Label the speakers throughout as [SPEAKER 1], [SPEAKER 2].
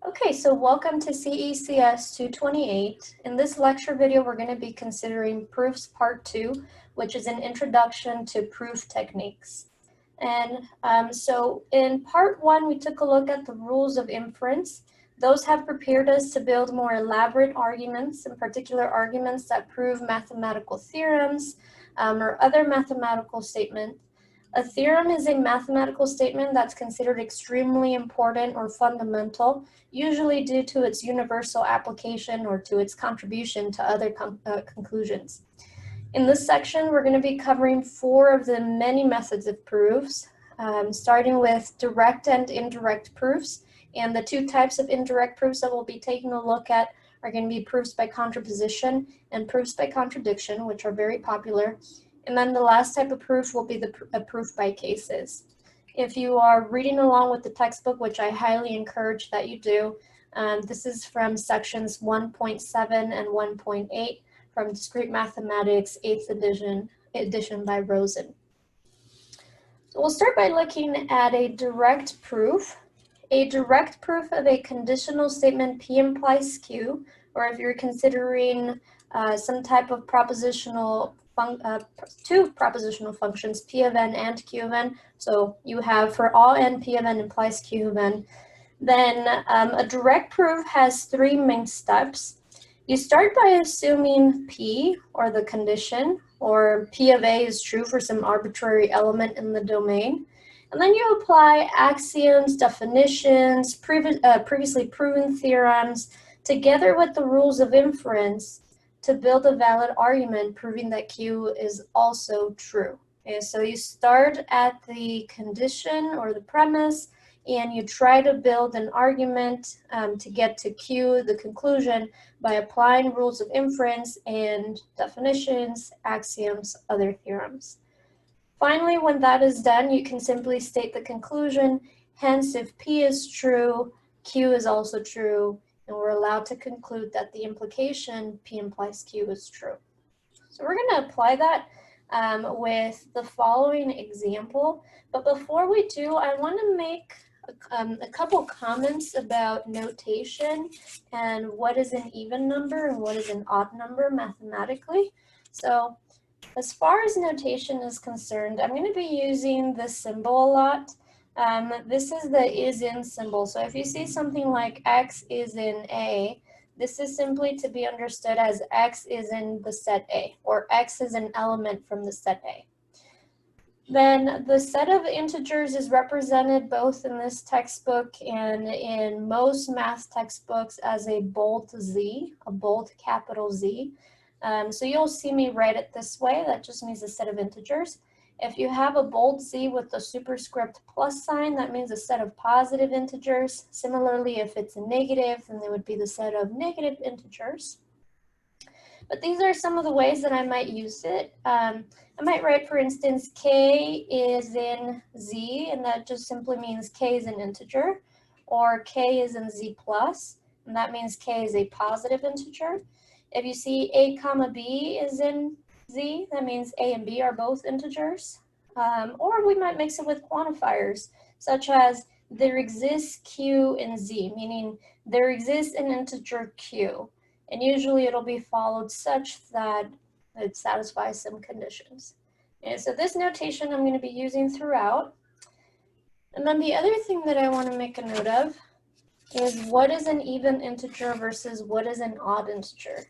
[SPEAKER 1] Okay, so welcome to CECS 228. In this lecture video, we're going to be considering proofs part 2, which is an introduction to proof techniques. And so in part 1, we took a look at the rules of inference. Those have prepared us to build more elaborate arguments, in particular arguments that prove mathematical theorems or other mathematical statements. A theorem is a mathematical statement that's considered extremely important or fundamental, usually due to its universal application or to its contribution to other conclusions. In this section, we're going to be covering 4 of the many methods of proofs, starting with direct and indirect proofs. And the 2 types of indirect proofs that we'll be taking a look at are going to be proofs by contraposition and proofs by contradiction, which are very popular. And then the last type of proof will be a proof by cases. If you are reading along with the textbook, which I highly encourage that you do, this is from sections 1.7 and 1.8 from Discrete Mathematics 8th edition by Rosen. So we'll start by looking at a direct proof. A direct proof of a conditional statement P implies Q, or if you're considering some type of propositional 2 propositional functions, P of n and Q of n. So you have for all n, P of n implies Q of n. Then a direct proof has 3 main steps. You start by assuming P, or the condition, or P of A is true for some arbitrary element in the domain. And then you apply axioms, definitions, previously proven theorems, together with the rules of inference, to build a valid argument proving that Q is also true. Okay, so you start at the condition or the premise, and you try to build an argument to get to Q, the conclusion, by applying rules of inference and definitions, axioms, other theorems. Finally, when that is done, you can simply state the conclusion. Hence, if P is true, Q is also true, and we're allowed to conclude that the implication P implies Q is true. So we're going to apply that with the following example. But before we do, I want to make a couple comments about notation and what is an even number and what is an odd number mathematically. So as far as notation is concerned, I'm going to be using this symbol a lot. This is the is in symbol. So if you see something like X is in A, this is simply to be understood as X is in the set A, or X is an element from the set A. Then the set of integers is represented both in this textbook and in most math textbooks as a bold Z, a bold capital Z. So you'll see me write it this way. That just means a set of integers. If you have a bold Z with a superscript plus sign, that means a set of positive integers. Similarly, if it's a negative, then they would be the set of negative integers. But these are some of the ways that I might use it. I might write, for instance, K is in Z, and that just simply means K is an integer. Or K is in Z plus, and that means K is a positive integer. If you see A comma B is in Z, that means A and B are both integers. Or we might mix it with quantifiers, such as there exists Q in Z, meaning there exists an integer Q. And usually it'll be followed such that it satisfies some conditions. And so this notation I'm going to be using throughout. And then the other thing that I want to make a note of is what is an even integer versus what is an odd integer.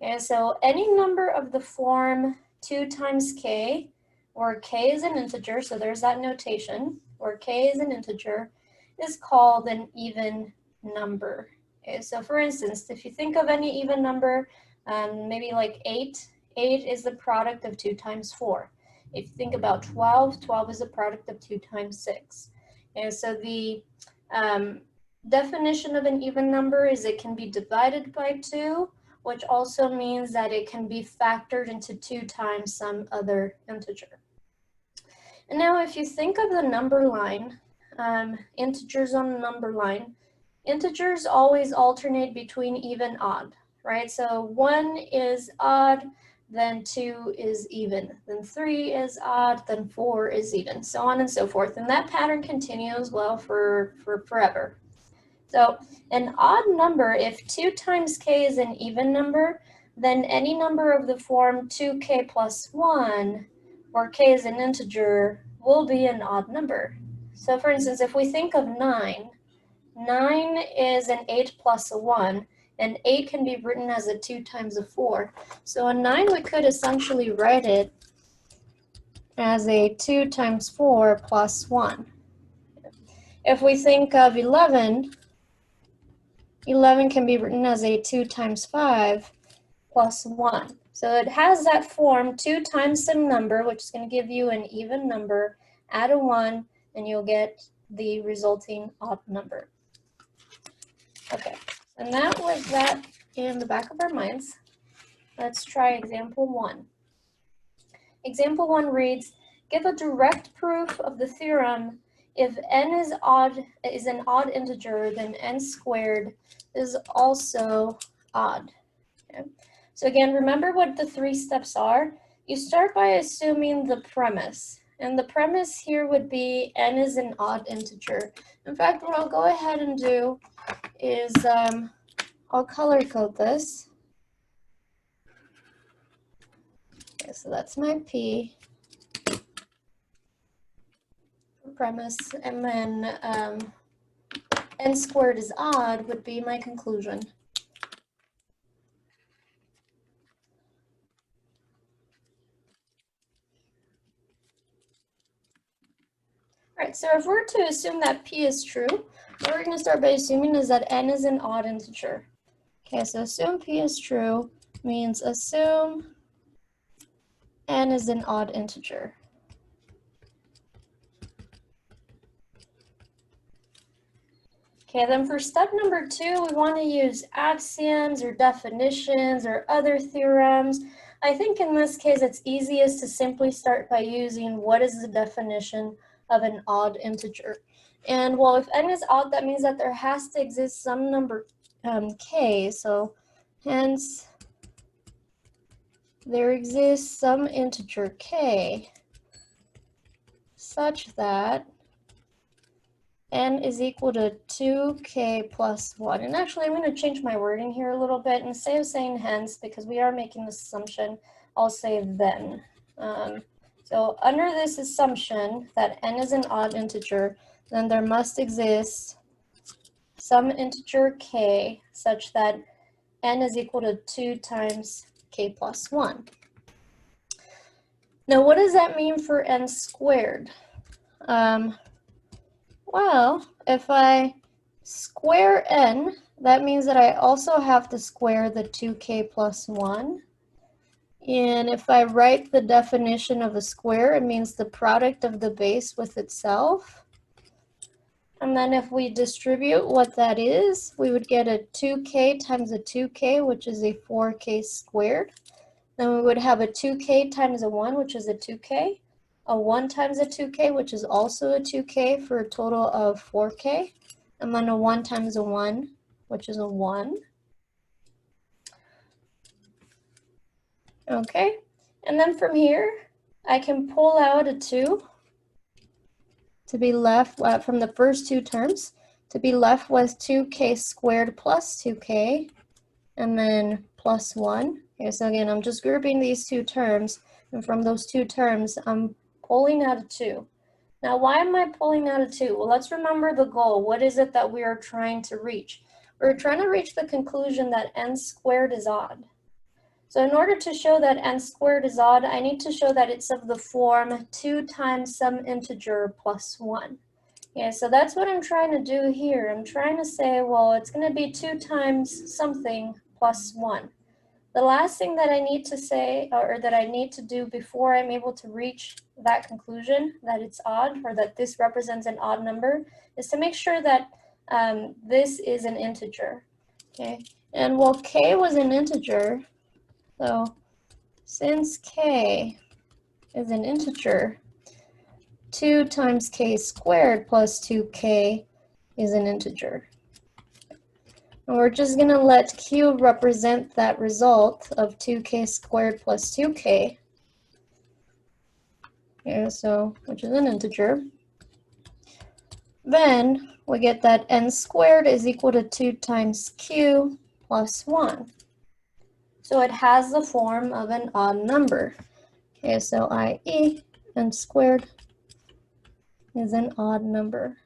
[SPEAKER 1] Okay, so any number of the form 2 times k, where k is an integer, so there's that notation, where k is an integer, is called an even number. Okay, so for instance, if you think of any even number, maybe like 8 is the product of 2 times 4. If you think about 12 is the product of 2 times 6. Okay, so the definition of an even number is it can be divided by 2, which also means that it can be factored into 2 times some other integer. And now if you think of the number line, integers on the number line, integers always alternate between even and odd, right? So 1 is odd, then 2 is even, then 3 is odd, then 4 is even, so on and so forth. And that pattern continues well for forever. So an odd number, if 2 times k is an even number, then any number of the form 2k plus 1, where k is an integer, will be an odd number. So for instance, if we think of 9, 9 is an 8 plus a 1, and 8 can be written as a 2 times a 4. So a 9, we could essentially write it as a 2 times 4 plus 1. If we think of 11, 11 can be written as a 2 times 5 plus 1. So it has that form 2 times some number, which is going to give you an even number, add a 1, and you'll get the resulting odd number. Okay, and now with that in the back of our minds, let's try example 1. Example 1 reads, give a direct proof of the theorem if n is an odd integer, then n squared is also odd. Okay. So again, remember what the 3 steps are. You start by assuming the premise. And the premise here would be n is an odd integer. In fact, what I'll go ahead and do is I'll color code this. Okay, so that's my P. Premise, and then n squared is odd would be my conclusion. All right, so if we're to assume that P is true, what we're going to start by assuming is that n is an odd integer. Okay, so assume P is true means assume n is an odd integer. Okay, then for step number 2, we want to use axioms or definitions or other theorems. I think in this case, it's easiest to simply start by using what is the definition of an odd integer. And well, if n is odd, that means that there has to exist some number k, so hence there exists some integer k such that n is equal to 2k plus 1. And actually, I'm going to change my wording here a little bit. Instead of saying hence, because we are making this assumption, I'll say then. So under this assumption that n is an odd integer, then there must exist some integer k such that n is equal to 2 times k plus 1. Now, what does that mean for n squared? Well, if I square n, that means that I also have to square the 2k plus 1. And if I write the definition of a square, it means the product of the base with itself. And then if we distribute what that is, we would get a 2k times a 2k, which is a 4k squared. Then we would have a 2k times a 1, which is a 2k. A 1 times a 2k, which is also a 2k, for a total of 4k. And then a 1 times a 1, which is a 1. Okay, and then from here, I can pull out a 2 to be left from the first 2 terms, to be left with 2k squared plus 2k, and then plus 1. Okay, so again, I'm just grouping these 2 terms, and from those 2 terms, I'm pulling out a 2. Now, why am I pulling out a 2? Well, let's remember the goal. What is it that we are trying to reach? We're trying to reach the conclusion that n squared is odd. So in order to show that n squared is odd, I need to show that it's of the form 2 times some integer plus 1. Yeah, so that's what I'm trying to do here. I'm trying to say, well, it's going to be 2 times something plus 1. The last thing that I need to say, or that I need to do before I'm able to reach that conclusion that it's odd, or that this represents an odd number, is to make sure that this is an integer. Okay, and well, k was an integer, so since k is an integer, 2 times k squared plus 2k is an integer. And we're just going to let q represent that result of 2k squared plus 2k. Yeah, so, which is an integer. Then we get that n squared is equal to 2 times q plus 1. So it has the form of an odd number. Okay, so i.e. n squared is an odd number.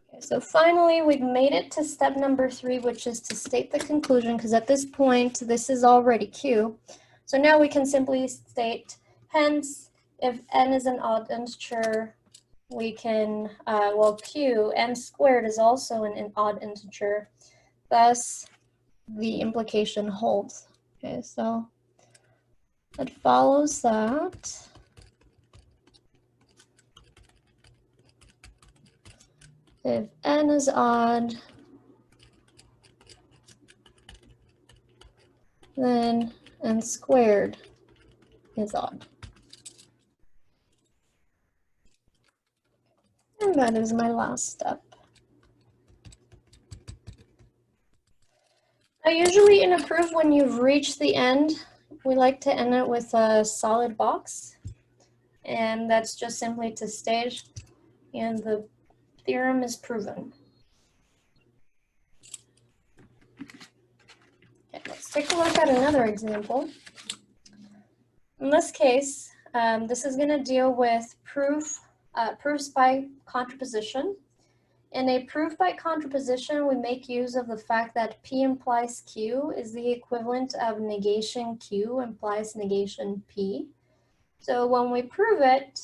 [SPEAKER 1] Okay, so finally, we've made it to step number 3, which is to state the conclusion, because at this point, this is already q. So now we can simply state, hence, if n is an odd integer, we can, well, q, n squared is also an odd integer. Thus, the implication holds. Okay, so it follows that if n is odd, then n squared is odd. And that is my last step. Now, usually in a proof, when you've reached the end, we like to end it with a solid box. And that's just simply to state, and the theorem is proven. Okay, let's take a look at another example. In this case, this is going to deal with proofs by contraposition. In a proof by contraposition, we make use of the fact that P implies Q is the equivalent of negation Q implies negation P. So when we prove it,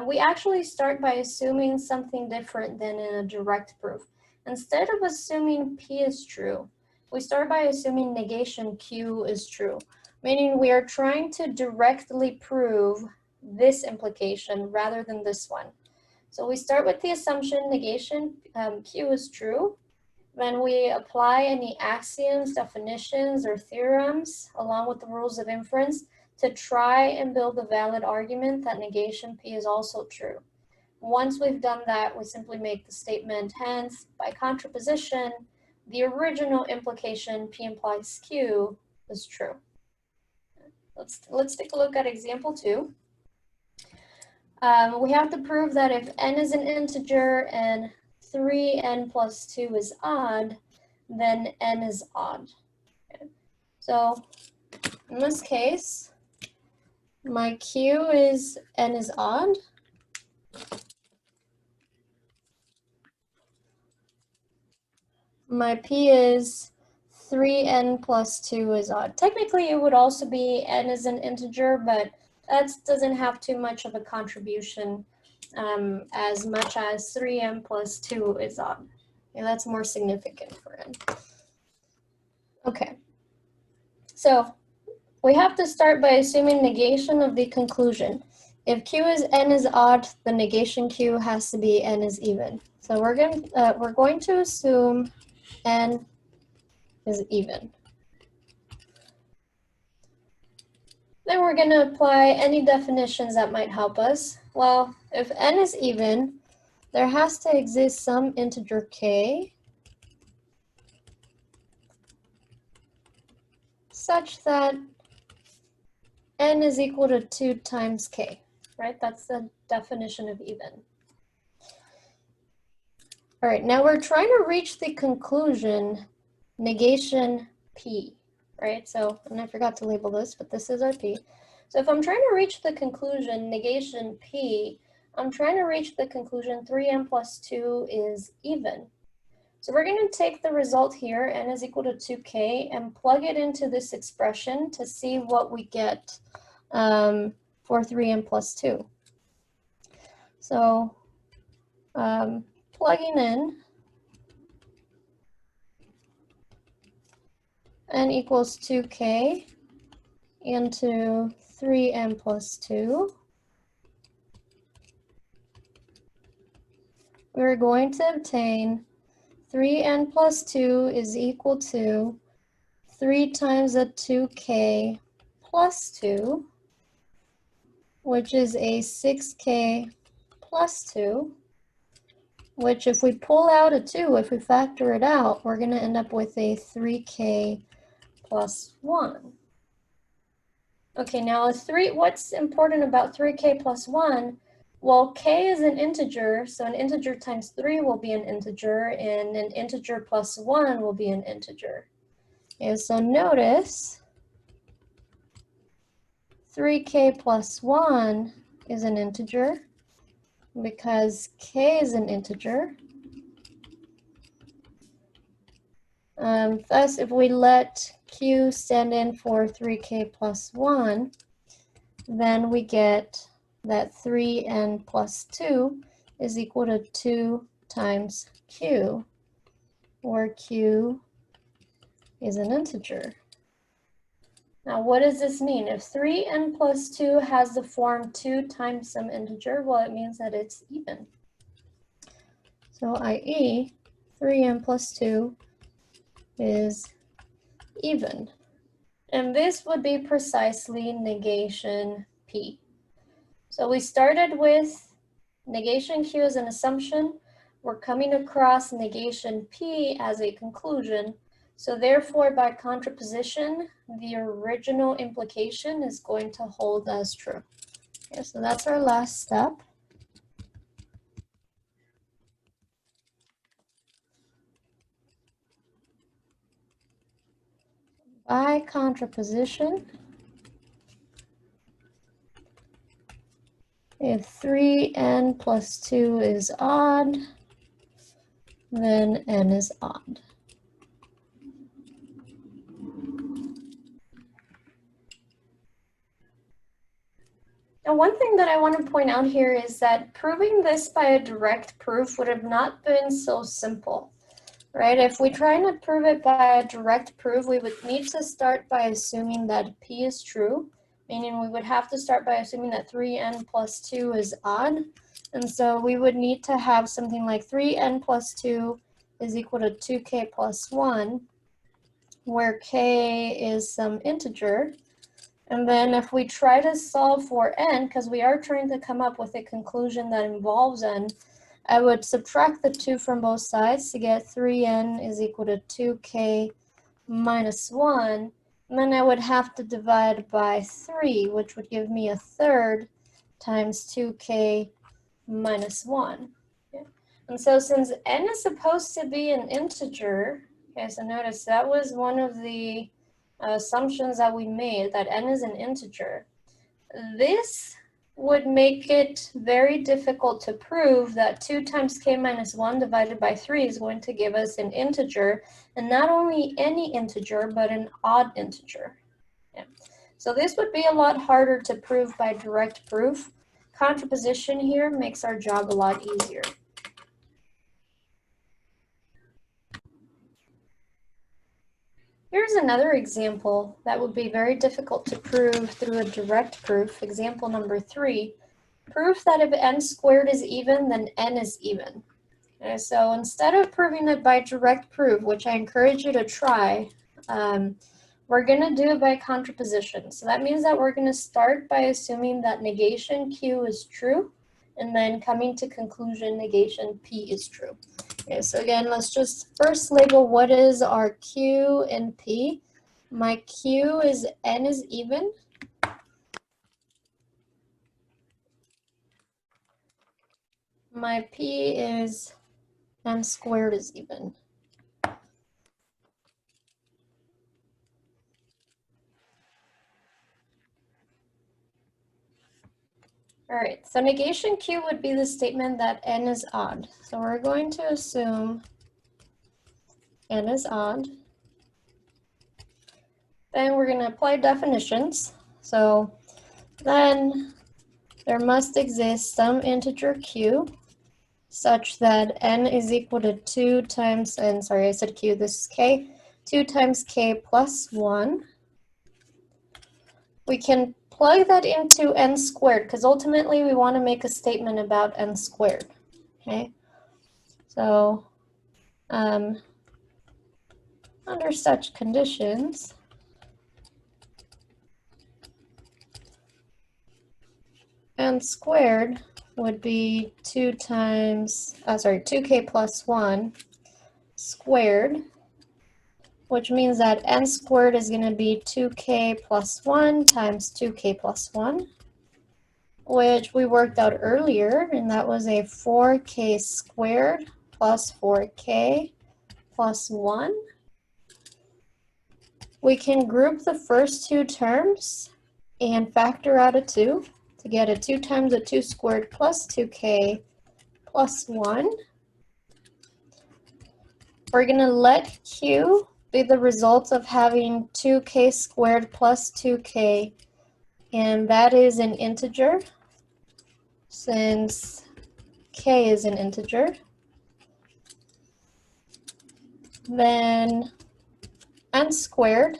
[SPEAKER 1] we actually start by assuming something different than in a direct proof. Instead of assuming P is true, we start by assuming negation Q is true, meaning we are trying to directly prove this implication rather than this one. So we start with the assumption negation Q is true. Then we apply any axioms, definitions, or theorems along with the rules of inference to try and build a valid argument that negation P is also true. Once we've done that, we simply make the statement, hence, by contraposition, the original implication P implies Q is true. Let's take a look at example 2. We have to prove that if n is an integer and 3n plus 2 is odd, then n is odd. Okay. So in this case, my q is n is odd. My p is 3n plus 2 is odd. Technically, it would also be n is an integer, but that doesn't have too much of a contribution as much as 3n plus 2 is odd. Yeah, that's more significant for n. Okay, so we have to start by assuming negation of the conclusion. If q is n is odd, the negation q has to be n is even. So we're going to assume n is even. Then we're going to apply any definitions that might help us. Well, if n is even, there has to exist some integer k such that n is equal to 2 times k, right? That's the definition of even. All right, now we're trying to reach the conclusion negation p, right? So, and I forgot to label this, but this is our p. So if I'm trying to reach the conclusion negation p, I'm trying to reach the conclusion 3n plus 2 is even. So we're going to take the result here, n is equal to 2k, and plug it into this expression to see what we get for 3n plus 2. So plugging in n equals 2k into 3n plus 2, we're going to obtain 3n plus 2 is equal to 3 times a 2k plus 2, which is a 6k plus 2, which if we pull out a 2, if we factor it out, we're going to end up with a 3k plus 1. Okay, now what's important about 3k plus 1? Well, k is an integer, so an integer times 3 will be an integer, and an integer plus 1 will be an integer. Okay, so notice 3k plus 1 is an integer because k is an integer. Thus, if we let q stand in for 3k plus 1, then we get that 3n plus 2 is equal to 2 times q, where q is an integer. Now, what does this mean? If 3n plus 2 has the form 2 times some integer, well, it means that it's even. So, i.e., 3n plus 2 is even. And this would be precisely negation p. So we started with negation q as an assumption. We're coming across negation p as a conclusion. So therefore, by contraposition, the original implication is going to hold as true. Okay, so that's our last step. By contraposition, if 3n plus 2 is odd, then n is odd. Now, one thing that I want to point out here is that proving this by a direct proof would have not been so simple, right? If we try to prove it by a direct proof, we would need to start by assuming that p is true, meaning we would have to start by assuming that 3n plus 2 is odd. And so we would need to have something like 3n plus 2 is equal to 2k plus 1, where k is some integer. And then if we try to solve for n, because we are trying to come up with a conclusion that involves n, I would subtract the 2 from both sides to get 3n is equal to 2k minus 1. And then I would have to divide by 3, which would give me a third times 2k minus 1. Okay. And so since n is supposed to be an integer, okay, so notice that was one of the assumptions that we made, that n is an integer. This would make it very difficult to prove that 2 times k minus 1 divided by 3 is going to give us an integer, and not only any integer, but an odd integer. Yeah. So this would be a lot harder to prove by direct proof. Contraposition here makes our job a lot easier. Here's another example that would be very difficult to prove through a direct proof. Example number 3. Proof that if n squared is even, then n is even. Okay, so instead of proving it by direct proof, which I encourage you to try, we're going to do it by contraposition. So that means that we're going to start by assuming that negation q is true, and then coming to conclusion negation p is true. Okay, so again, let's just first label what is our q and p. My q is n is even. My p is n squared is even. All right, so negation q would be the statement that n is odd. So we're going to assume n is odd. Then we're going to apply definitions. So then there must exist some integer q such that n is equal to 2 times, and sorry, I said q, this is k, 2 times k plus 1. We can plug that into n squared, because ultimately we want to make a statement about n squared, okay? So under such conditions, n squared would be 2k plus 1 squared which means that n squared is going to be 2k plus 1 times 2k plus 1, which we worked out earlier, and that was a 4k squared plus 4k plus 1. We can group the first two terms and factor out a 2 to get a 2 times a 2 squared plus 2k plus 1. We're going to let q be the result of having 2k squared plus 2k, and that is an integer since k is an integer. Then n squared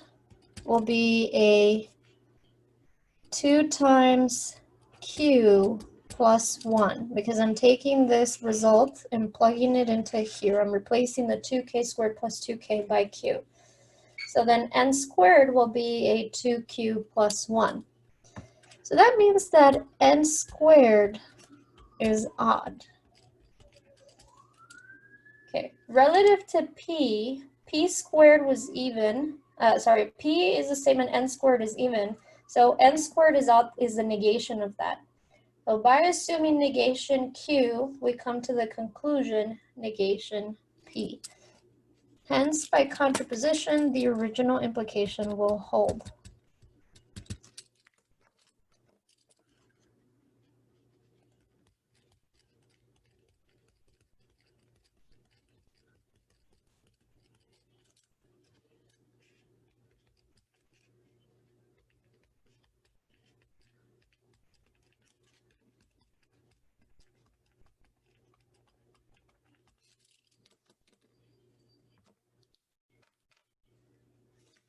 [SPEAKER 1] will be a 2 times q plus 1, because I'm taking this result and plugging it into here. I'm replacing the 2k squared plus 2k by q. So then n squared will be a 2q plus 1. So that means that n squared is odd. Okay, relative to p, p squared was even. P is the same and n squared is even. So n squared is odd, is the negation of that. So by assuming negation q, we come to the conclusion negation p. Hence, by contraposition, the original implication will hold.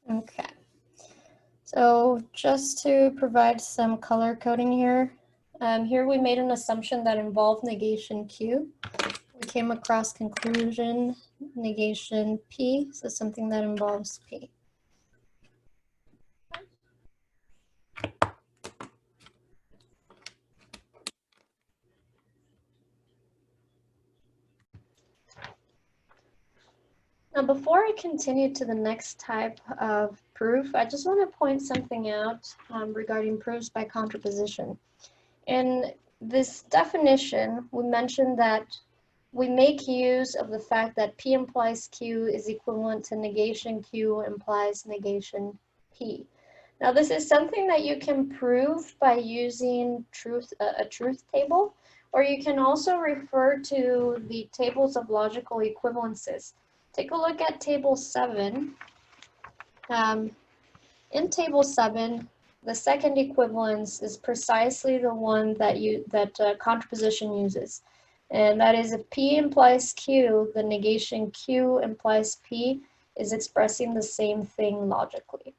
[SPEAKER 1] Okay. So just to provide some color coding here, here we made an assumption that involved negation q. We came across conclusion negation p, so something that involves p. Now, before I continue to the next type of proof, I just want to point something out regarding proofs by contraposition. In this definition, we mentioned that we make use of the fact that P implies Q is equivalent to negation Q implies negation P. Now, this is something that you can prove by using a truth table, or you can also refer to the tables of logical equivalences. Take a look at table 7. In table 7, the second equivalence is precisely the one that contraposition uses. And that is, if P implies Q, the negation Q implies P is expressing the same thing logically.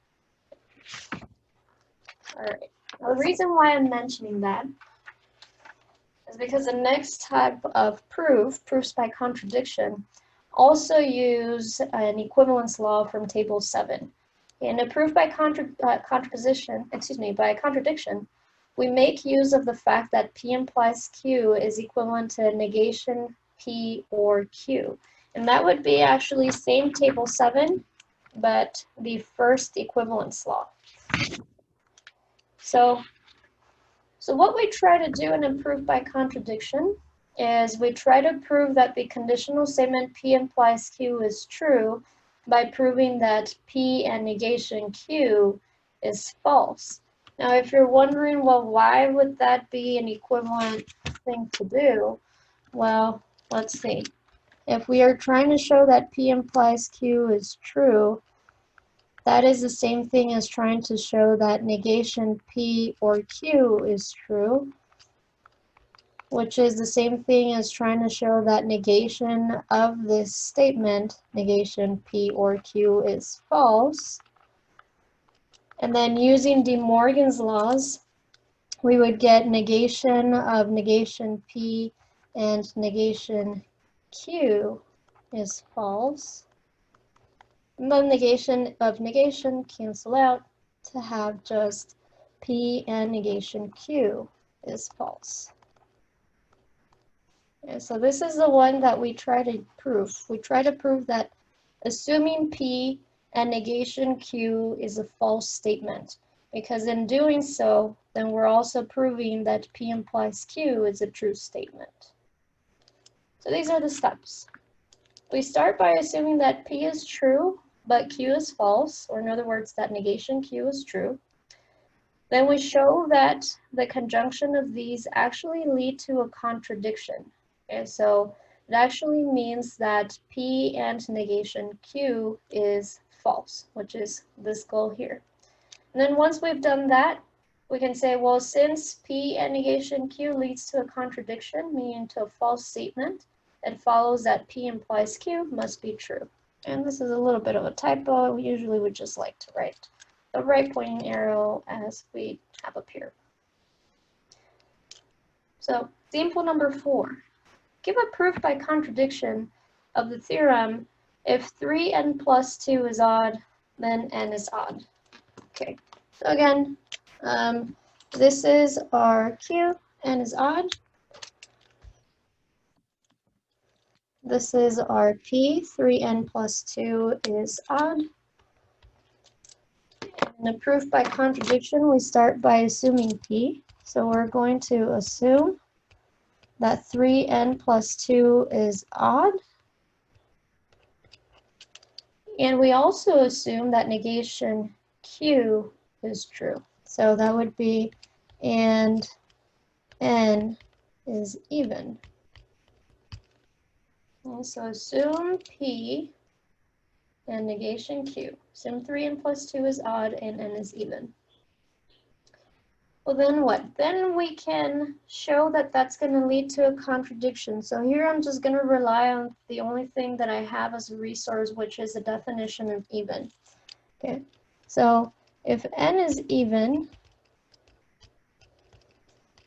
[SPEAKER 1] All right. Now, the reason why I'm mentioning that is because the next type of proofs by contradiction, also use an equivalence law from table 7. In a proof by by contradiction, we make use of the fact that P implies Q is equivalent to negation P or Q. And that would be actually same table 7, but the first equivalence law. So what we try to do in a proof by contradiction is we try to prove that the conditional statement P implies Q is true by proving that P and negation Q is false. Now, if you're wondering, well, why would that be an equivalent thing to do? Well, let's see. If we are trying to show that P implies Q is true, that is the same thing as trying to show that negation P or Q is true, which is the same thing as trying to show that negation of this statement, negation P or Q, is false. And then using De Morgan's laws, we would get negation of negation P and negation Q is false. And then negation of negation cancel out to have just P and negation Q is false. And so this is the one that we try to prove. We try to prove that assuming P and negation Q is a false statement, because in doing so, then we're also proving that P implies Q is a true statement. So these are the steps. We start by assuming that P is true, but Q is false, or in other words, that negation Q is true. Then we show that the conjunction of these actually lead to a contradiction. Okay, so it actually means that P and negation Q is false, which is this goal here. And then once we've done that, we can say, well, since P and negation Q leads to a contradiction, meaning to a false statement, it follows that P implies Q must be true. And this is a little bit of a typo. Usually we just like to write the right pointing arrow as we have up here. So example number 4. Give a proof by contradiction of the theorem: if 3n plus 2 is odd, then n is odd. Okay, so again, this is our Q, n is odd. This is our P, 3n plus 2 is odd. In the proof by contradiction, we start by assuming P. So we're going to assume that 3n plus 2 is odd. And we also assume that negation Q is true. So that would be, and n is even. And so assume P and negation Q. Assume 3n plus 2 is odd and n is even. Well, then what? Then we can show that that's going to lead to a contradiction. So here I'm just going to rely on the only thing that I have as a resource, which is the definition of even. Okay, so if n is even,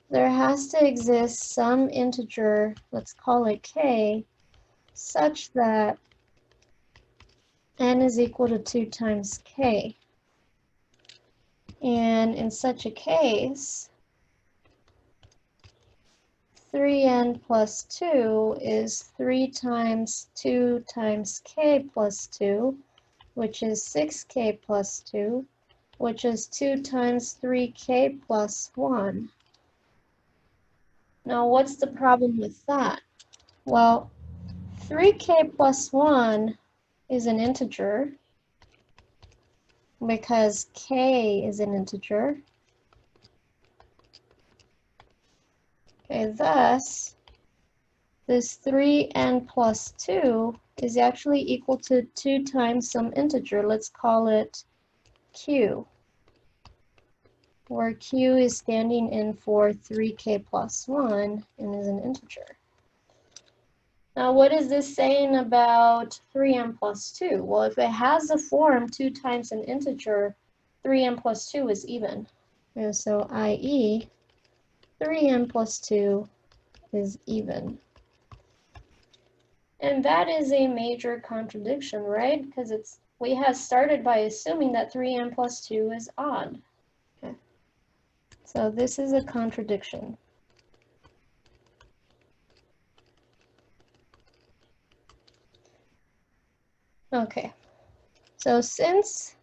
[SPEAKER 1] there has to exist some integer, let's call it k, such that n is equal to 2 times k. And in such a case, 3n plus 2 is 3 times 2 times k plus 2, which is 6k plus 2, which is 2 times 3k plus 1. Now, what's the problem with that? Well, 3k plus 1 is an integer, because k is an integer. Okay, thus, this 3n plus 2 is actually equal to 2 times some integer. Let's call it q, where q is standing in for 3k plus 1 and is an integer. Now, what is this saying about 3n plus 2? Well, if it has the form 2 times an integer, 3n plus 2 is even. And so, i.e., 3n plus 2 is even. And that is a major contradiction, right? Because we have started by assuming that 3n plus 2 is odd. Okay. So this is a contradiction. Okay, so since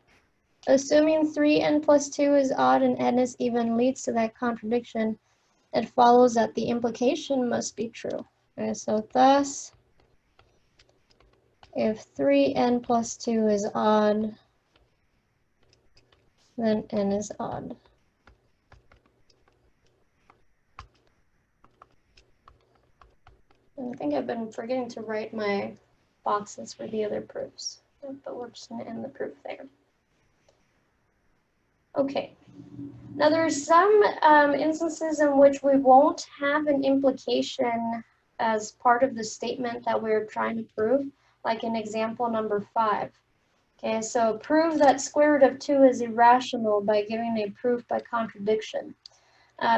[SPEAKER 1] assuming 3n plus 2 is odd and n is even leads to that contradiction, it follows that the implication must be true. Okay, so thus, if 3n plus 2 is odd, then n is odd. And I think I've been forgetting to write my boxes for the other proofs, but we're just going to end the proof there. Okay, now there are some instances in which we won't have an implication as part of the statement that we're trying to prove, like in example number 5. Okay, so prove that square root of 2 is irrational by giving a proof by contradiction.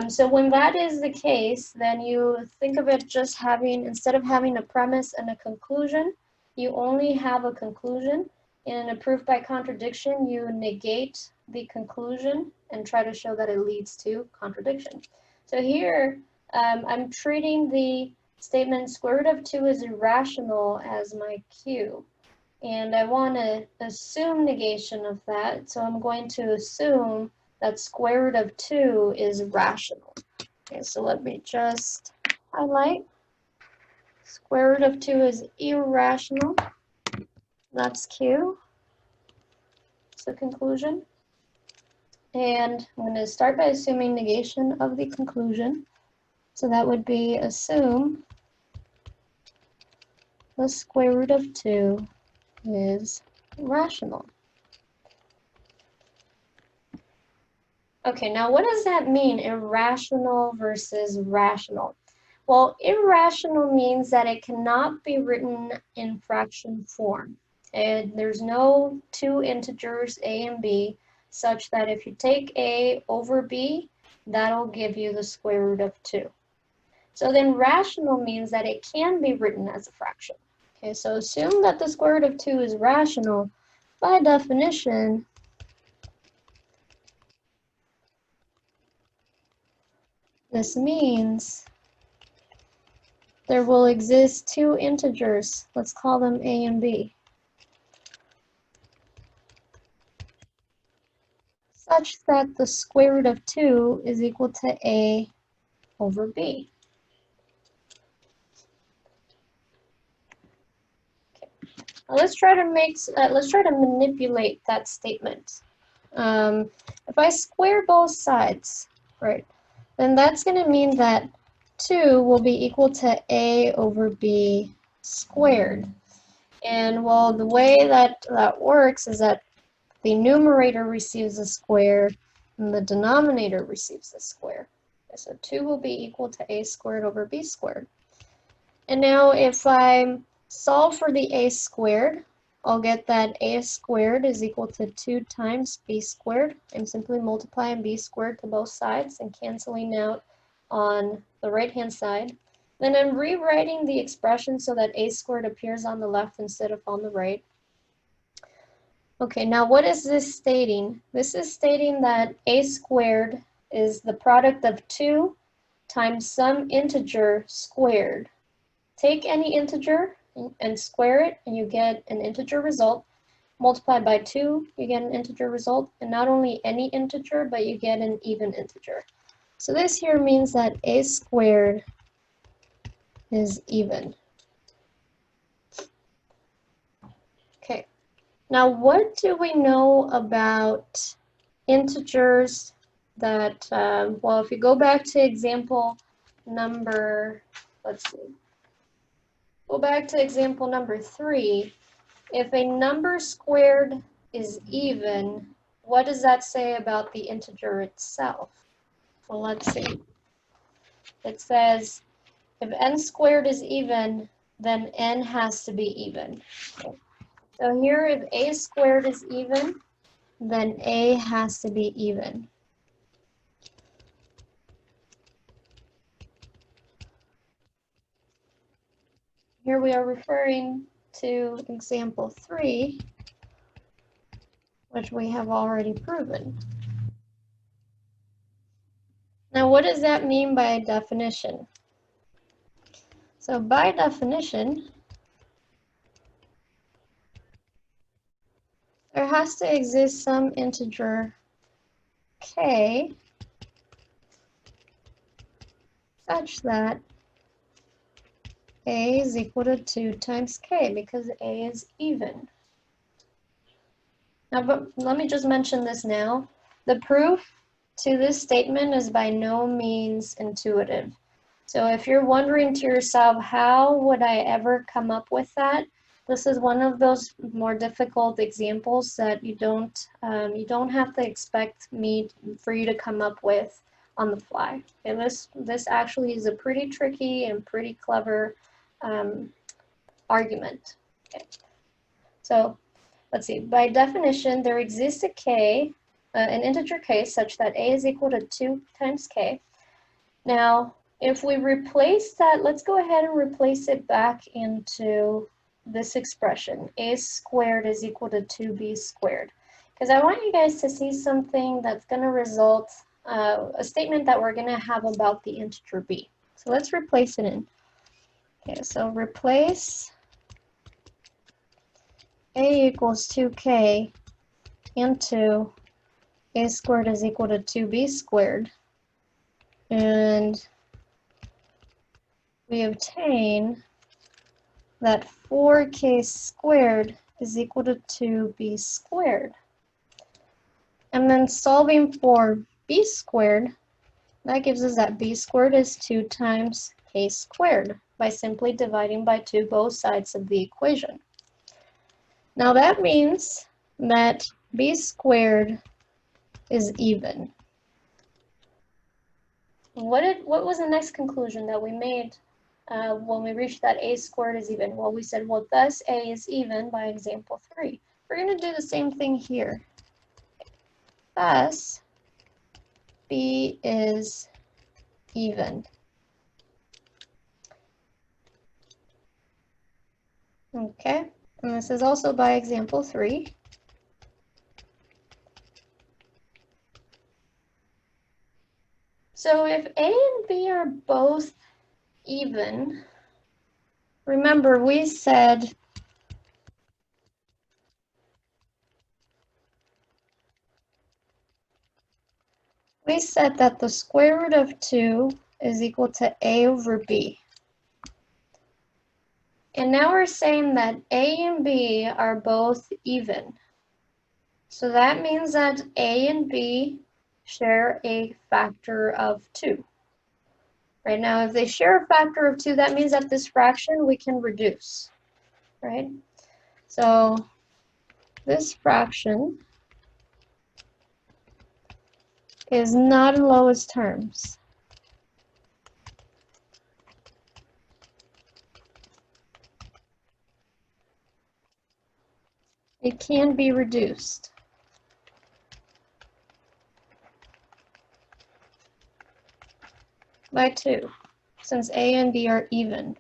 [SPEAKER 1] So when that is the case, then you think of it just having, instead of having a premise and a conclusion, you only have a conclusion. In a proof by contradiction, you negate the conclusion and try to show that it leads to contradiction. So here, I'm treating the statement square root of 2 is irrational as my Q. and I want to assume negation of that, so I'm going to assume that square root of 2 is rational. Okay, so let me just highlight. Square root of 2 is irrational. That's Q. It's the conclusion. And I'm going to start by assuming negation of the conclusion. So that would be assume the square root of 2 is rational. Okay, now what does that mean, irrational versus rational? Well, irrational means that it cannot be written in fraction form. And there's no two integers, a and b, such that if you take a over b, that'll give you the square root of 2. So then rational means that it can be written as a fraction. Okay, so assume that the square root of 2 is rational. By definition, this means there will exist two integers. Let's call them a and b, such that the square root of 2 is equal to a over b. Okay. Now let's try to manipulate that statement. If I square both sides, right, then that's going to mean that 2 will be equal to a over b squared. And well, the way that works is that the numerator receives a square and the denominator receives the square. So 2 will be equal to a squared over b squared. And now if I solve for the a squared, I'll get that a squared is equal to 2 times b squared. I'm simply multiplying b squared to both sides and canceling out on the right-hand side. Then I'm rewriting the expression so that a squared appears on the left instead of on the right. Okay, now what is this stating? This is stating that a squared is the product of 2 times some integer squared. Take any integer and square it, and you get an integer result. Multiply by 2, you get an integer result. And not only any integer, but you get an even integer. So this here means that a squared is even. Okay. Now, what do we know about integers that, well, if you go back to example number, let's see, go back to example number 3, if a number squared is even, what does that say about the integer itself? Well, let's see. It says, if n squared is even, then n has to be even. Okay. So here, if a squared is even, then a has to be even. Here we are referring to example 3, which we have already proven. Now, what does that mean by definition? So by definition, there has to exist some integer k such that a is equal to 2 times k, because a is even. Now, but let me just mention this now. The proof to this statement is by no means intuitive. So if you're wondering to yourself, how would I ever come up with that? This is one of those more difficult examples that you don't have to expect for you to come up with on the fly. And this actually is a pretty tricky and pretty clever argument. Okay. So let's see. By definition, there exists a k, an integer k, such that a is equal to 2 times k. Now, if we replace that, let's go ahead and replace it back into this expression. A squared is equal to 2b squared. Because I want you guys to see something that's going to result, a statement that we're going to have about the integer b. So let's replace it in. Okay, so replace a equals 2k into a squared is equal to 2b squared, and we obtain that 4k squared is equal to 2b squared. And then solving for b squared, that gives us that b squared is 2 times k squared by simply dividing by 2 both sides of the equation. Now that means that b squared is even. What was the next conclusion that we made when we reached that a squared is even? Well, we said, well, thus a is even by example 3. We're going to do the same thing here. Thus, b is even. Okay, and this is also by example 3. So if a and b are both even, remember we said that the square root of 2 is equal to a over b. And now we're saying that a and b are both even. So that means that a and b share a factor of 2. Right now, if they share a factor of 2, that means that this fraction we can reduce, right? So this fraction is not in lowest terms. It can be reduced. By 2, since a and b are even.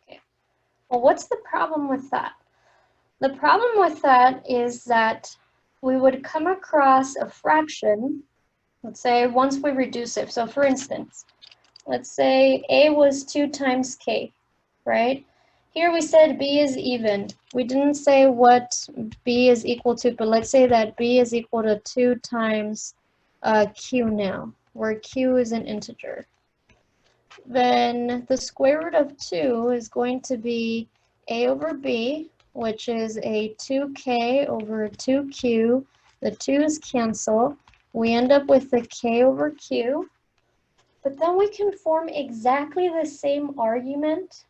[SPEAKER 1] Okay. Well, what's the problem with that? The problem with that is that we would come across a fraction, let's say once we reduce it. So for instance, let's say a was 2 times k, right? Here we said b is even. We didn't say what b is equal to, but let's say that b is equal to 2 times q now, where q is an integer. Then the square root of 2 is going to be a over b, which is a 2k over 2q. The 2's cancel. We end up with the k over q. But then we can form exactly the same argument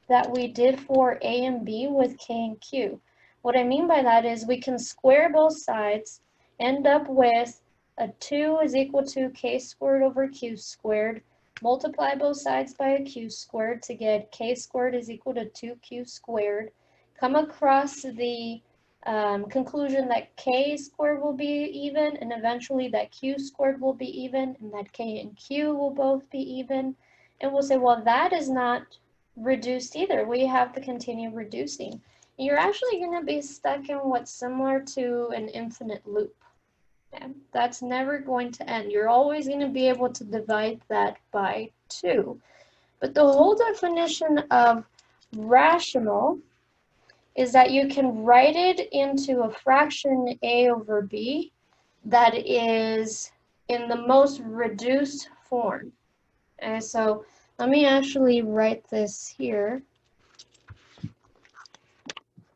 [SPEAKER 1] that we did for a and b with k and q. What I mean by that is we can square both sides, end up with a 2 is equal to k squared over q squared, multiply both sides by a q squared to get k squared is equal to 2q squared, come across the conclusion that k squared will be even, and eventually that q squared will be even, and that k and q will both be even, and we'll say, well, that is not reduced either. We have to continue reducing. You're actually going to be stuck in what's similar to an infinite loop. Okay? That's never going to end. You're always going to be able to divide that by 2. But the whole definition of rational is that you can write it into a fraction a over b that is in the most reduced form. And so let me actually write this here.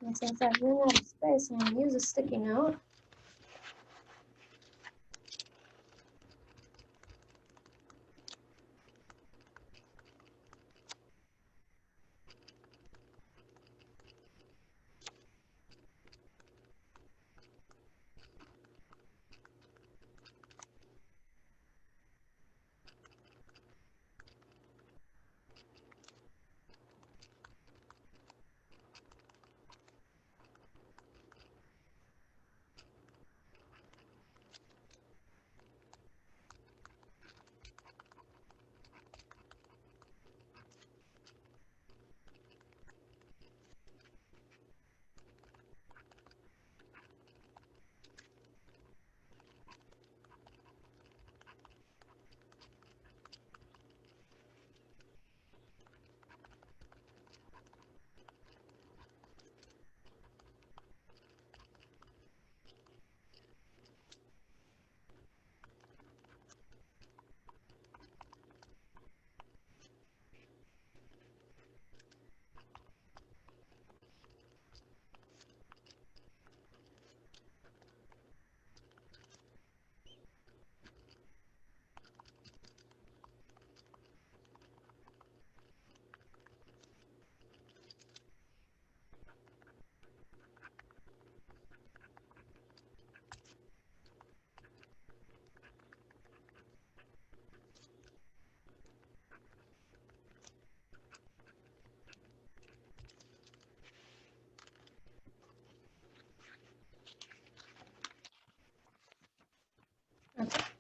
[SPEAKER 1] And since I've run out of space, I'm going to use a sticky note.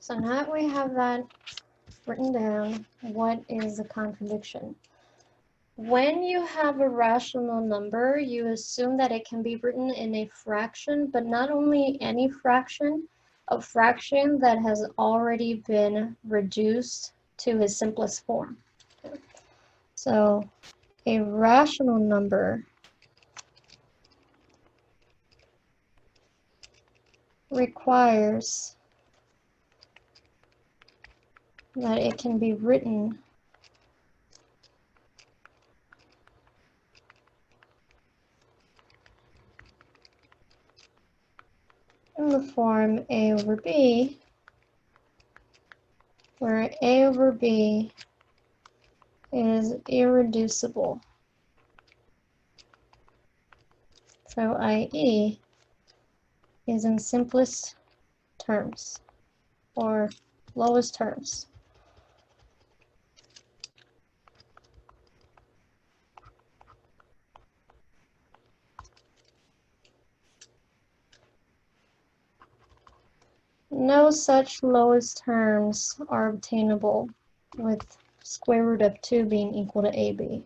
[SPEAKER 1] So now that we have that written down, what is a contradiction? When you have a rational number, you assume that it can be written in a fraction, but not only any fraction, a fraction that has already been reduced to its simplest form. So a rational number requires that it can be written in the form a over b, where a over b is irreducible. So i.e. is in simplest terms or lowest terms. No such lowest terms are obtainable with square root of 2 being equal to AB.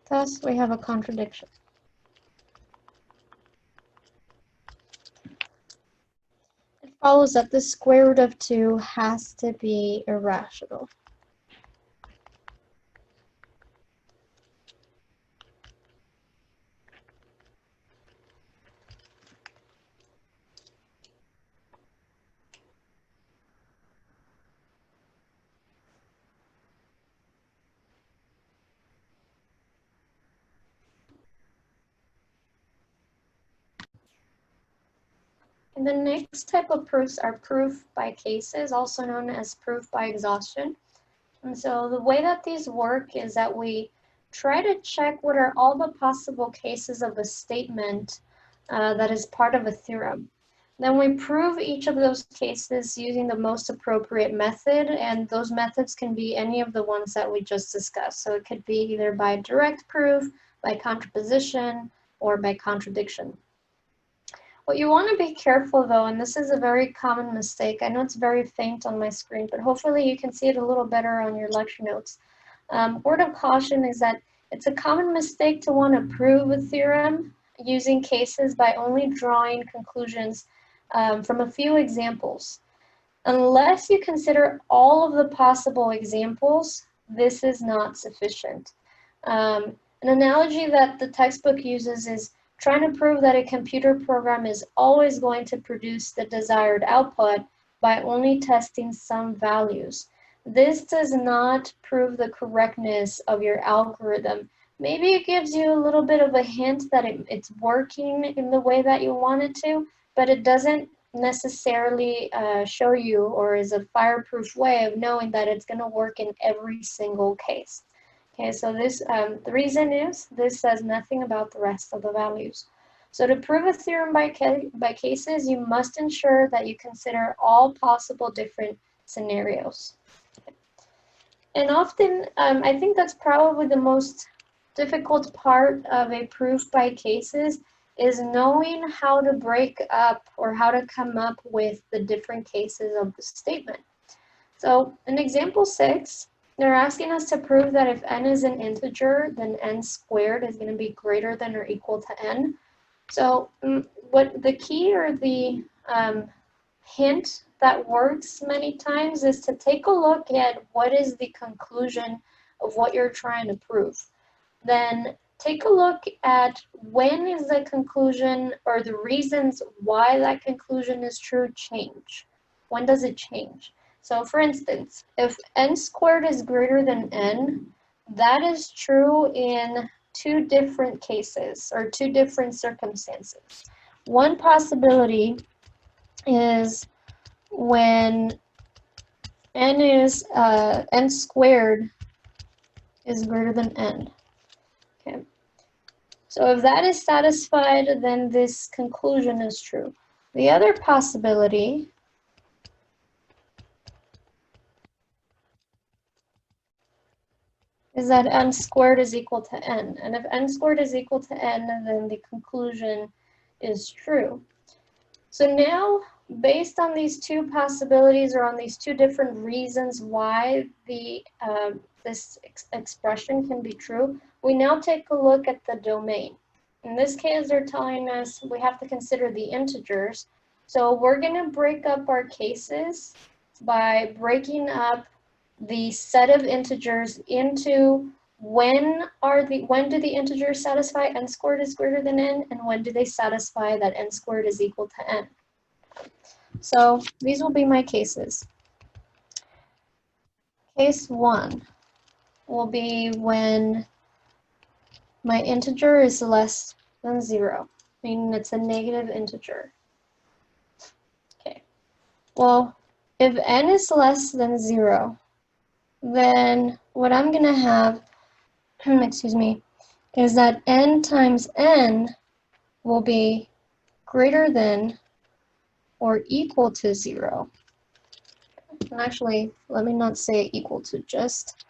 [SPEAKER 1] Thus, we have a contradiction. It follows that the square root of 2 has to be irrational. And the next type of proofs are proof by cases, also known as proof by exhaustion. And so the way that these work is that we try to check what are all the possible cases of a statement that is part of a theorem. Then we prove each of those cases using the most appropriate method, and those methods can be any of the ones that we just discussed. So it could be either by direct proof, by contraposition, or by contradiction. What you want to be careful though, and this is a very common mistake, I know it's very faint on my screen, but hopefully you can see it a little better on your lecture notes. Word of caution is that it's a common mistake to want to prove a theorem using cases by only drawing conclusions from a few examples. Unless you consider all of the possible examples, this is not sufficient. An analogy that the textbook uses is trying to prove that a computer program is always going to produce the desired output by only testing some values. This does not prove the correctness of your algorithm. Maybe it gives you a little bit of a hint that it's working in the way that you want it to, but it doesn't necessarily show you or is a fireproof way of knowing that it's going to work in every single case. Okay, so this, the reason is this says nothing about the rest of the values. So to prove a theorem by cases, you must ensure that you consider all possible different scenarios. And often, I think that's probably the most difficult part of a proof by cases is knowing how to break up or how to come up with the different cases of the statement. So in example 6, they're asking us to prove that if n is an integer, then n squared is going to be greater than or equal to n. So what the key or the hint that works many times is to take a look at what is the conclusion of what you're trying to prove. Then take a look at when is the conclusion or the reasons why that conclusion is true change. When does it change? So for instance, if n squared is greater than n, that is true in two different cases or two different circumstances. One possibility is when n squared is greater than n. Okay. So if that is satisfied, then this conclusion is true. The other possibility is that n squared is equal to n. And if n squared is equal to n, then the conclusion is true. So now, based on these two possibilities or on these two different reasons why this expression can be true, we now take a look at the domain. In this case, they're telling us we have to consider the integers. So we're going to break up our cases by breaking up the set of integers into when do the integers satisfy n squared is greater than n, and when do they satisfy that n squared is equal to n. So these will be my cases. Case 1 will be when my integer is less than 0, meaning it's a negative integer. Okay. Well, if n is less than 0, then what I'm going to have, excuse me, is that n times n will be greater than or equal to 0. And actually, let me not say equal to, just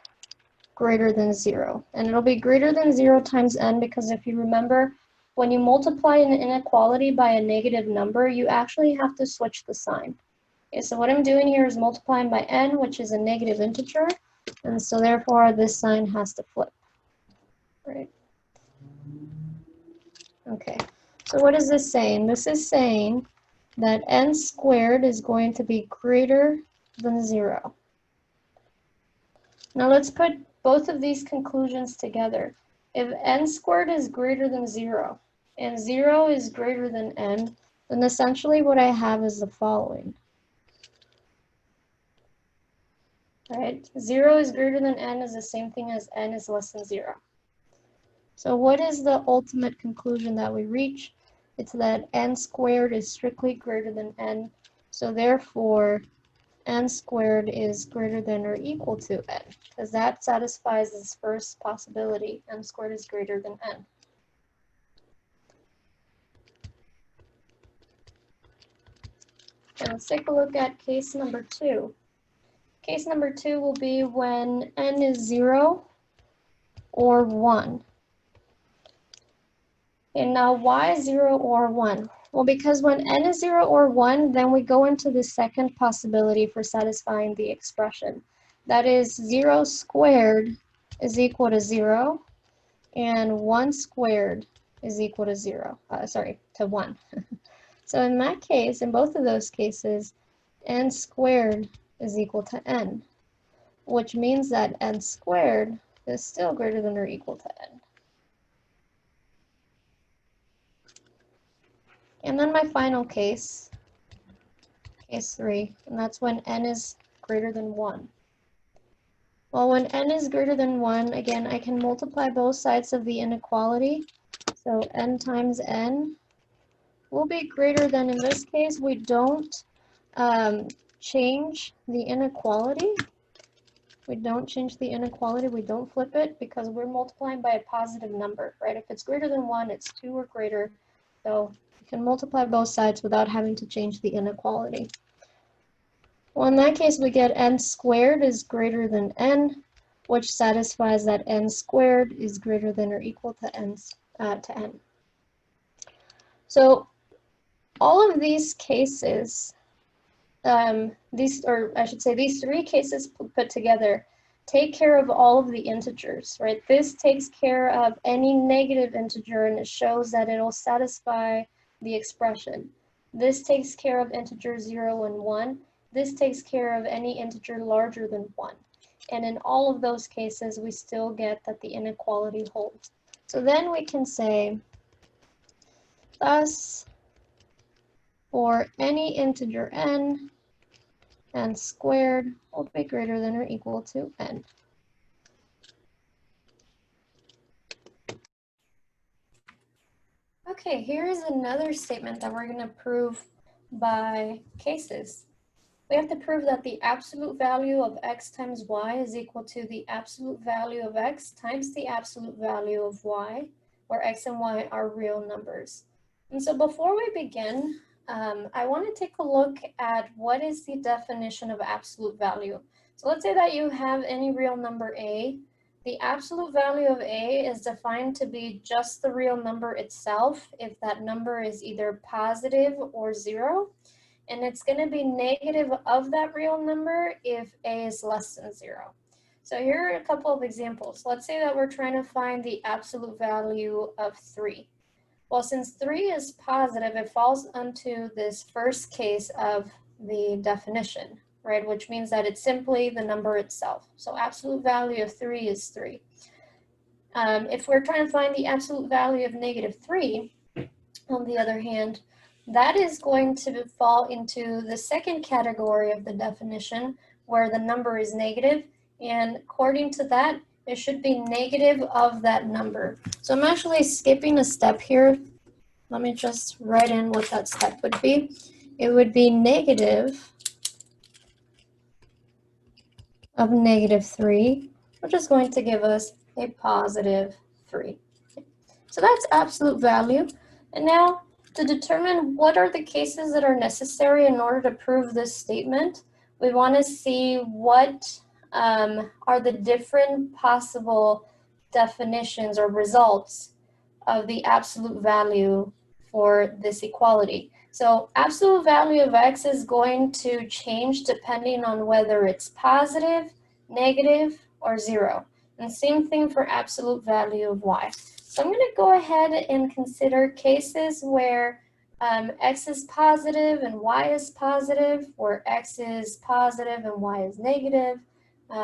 [SPEAKER 1] greater than 0. And it'll be greater than 0 times n because if you remember, when you multiply an inequality by a negative number, you actually have to switch the sign. Okay, so what I'm doing here is multiplying by n, which is a negative integer, and so therefore this sign has to flip. Right? Okay, so what is this saying? This is saying that n squared is going to be greater than 0. Now let's put both of these conclusions together. If n squared is greater than 0 and 0 is greater than n, then essentially what I have is the following. Right? 0 is greater than n is the same thing as n is less than 0. So what is the ultimate conclusion that we reach? It's that n squared is strictly greater than n, so therefore n squared is greater than or equal to n, because that satisfies this first possibility, n squared is greater than n. And let's take a look at case number 2. Case number 2 will be when n is 0 or 1. And now why 0 or 1? Well, because when n is 0 or 1, then we go into the second possibility for satisfying the expression. That is 0 squared is equal to 0, and 1 squared is equal to 0. To 1. So in that case, in both of those cases, n squared is equal to n, which means that n squared is still greater than or equal to n. And then my final case, case 3, and that's when n is greater than 1. Well, when n is greater than 1, again, I can multiply both sides of the inequality. So n times n will be greater than, in this case, we don't change the inequality. We don't change the inequality, we don't flip it, because we're multiplying by a positive number, right? If it's greater than 1, it's 2 or greater. So you can multiply both sides without having to change the inequality. Well, in that case, we get n squared is greater than n, which satisfies that n squared is greater than or equal to n. So all of these cases, these 3 cases put together take care of all of the integers, right? This takes care of any negative integer and it shows that it'll satisfy the expression. This takes care of integers 0 and 1. This takes care of any integer larger than 1. And in all of those cases, we still get that the inequality holds. So then we can say, thus, for any integer n squared will be greater than or equal to n. Okay, here is another statement that we're going to prove by cases. We have to prove that the absolute value of x times y is equal to the absolute value of x times the absolute value of y where x and y are real numbers. And so before we begin, I want to take a look at what is the definition of absolute value. So let's say that you have any real number a. The absolute value of a is defined to be just the real number itself if that number is either positive or 0. And it's going to be negative of that real number if a is less than 0. So here are a couple of examples. Let's say that we're trying to find the absolute value of 3. Well, since 3 is positive, it falls into this first case of the definition, right? Which means that it's simply the number itself. So absolute value of 3 is 3. If we're trying to find the absolute value of -3, on the other hand, that is going to fall into the second category of the definition where the number is negative, and according to that, it should be negative of that number. So I'm actually skipping a step here. Let me just write in what that step would be. It would be negative of -3, which is going to give us a positive 3. So that's absolute value. And now, to determine what are the cases that are necessary in order to prove this statement, we want to see what are the different possible definitions or results of the absolute value for this equality. So absolute value of x is going to change depending on whether it's positive, negative, or 0. And same thing for absolute value of y. So I'm going to go ahead and consider cases where x is positive and y is positive, where x is positive and y is negative.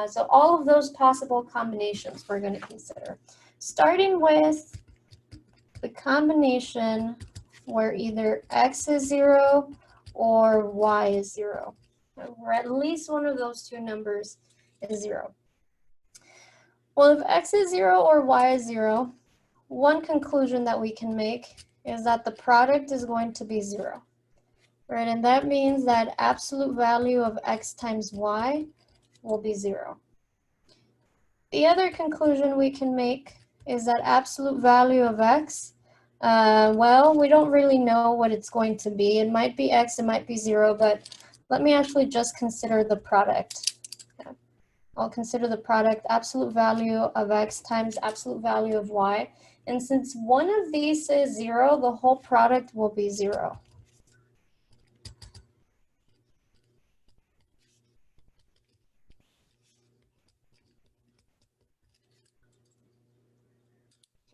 [SPEAKER 1] So all of those possible combinations we're going to consider. Starting with the combination where either x is 0 or y is 0, where at least one of those two numbers is 0. Well, if x is 0 or y is 0, one conclusion that we can make is that the product is going to be 0, right? And that means that absolute value of x times y will be 0. The other conclusion we can make is that absolute value of x, well, we don't really know what it's going to be. It might be x, it might be 0, but let me actually just consider the product. I'll consider the product absolute value of x times absolute value of y. And since one of these is 0, the whole product will be 0.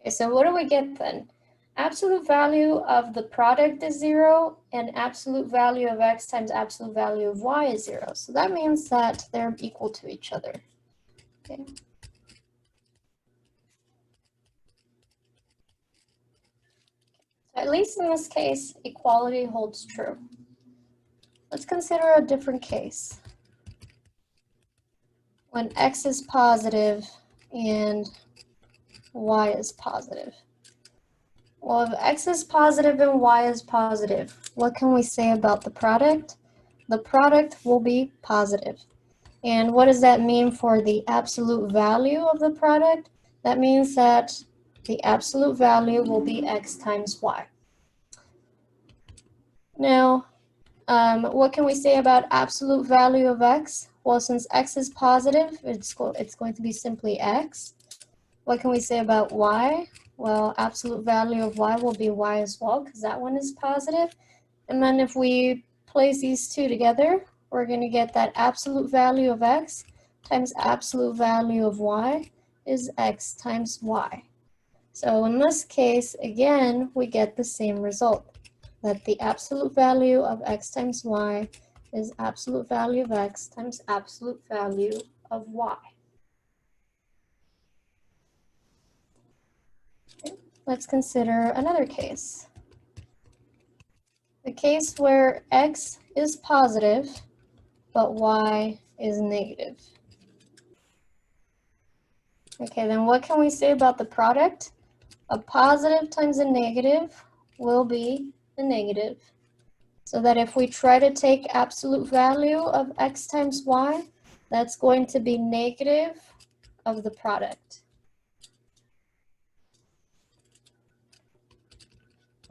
[SPEAKER 1] Okay, so what do we get then? Absolute value of the product is 0, and absolute value of x times absolute value of y is 0. So that means that they're equal to each other. Okay. At least in this case, equality holds true. Let's consider a different case. When x is positive and y is positive. Well, if x is positive and y is positive, what can we say about the product? The product will be positive. And what does that mean for the absolute value of the product? That means that the absolute value will be x times y. Now, what can we say about absolute value of x? Well, since x is positive, it's going to be simply x. What can we say about y? Well, absolute value of y will be y as well, because that one is positive. And then if we place these two together, we're going to get that absolute value of x times absolute value of y is x times y. So in this case, again, we get the same result, that the absolute value of x times y is absolute value of x times absolute value of y. Okay, let's consider another case. The case where x is positive, but y is negative. Okay, then what can we say about the product? A positive times a negative will be a negative. So that if we try to take absolute value of x times y, that's going to be negative of the product.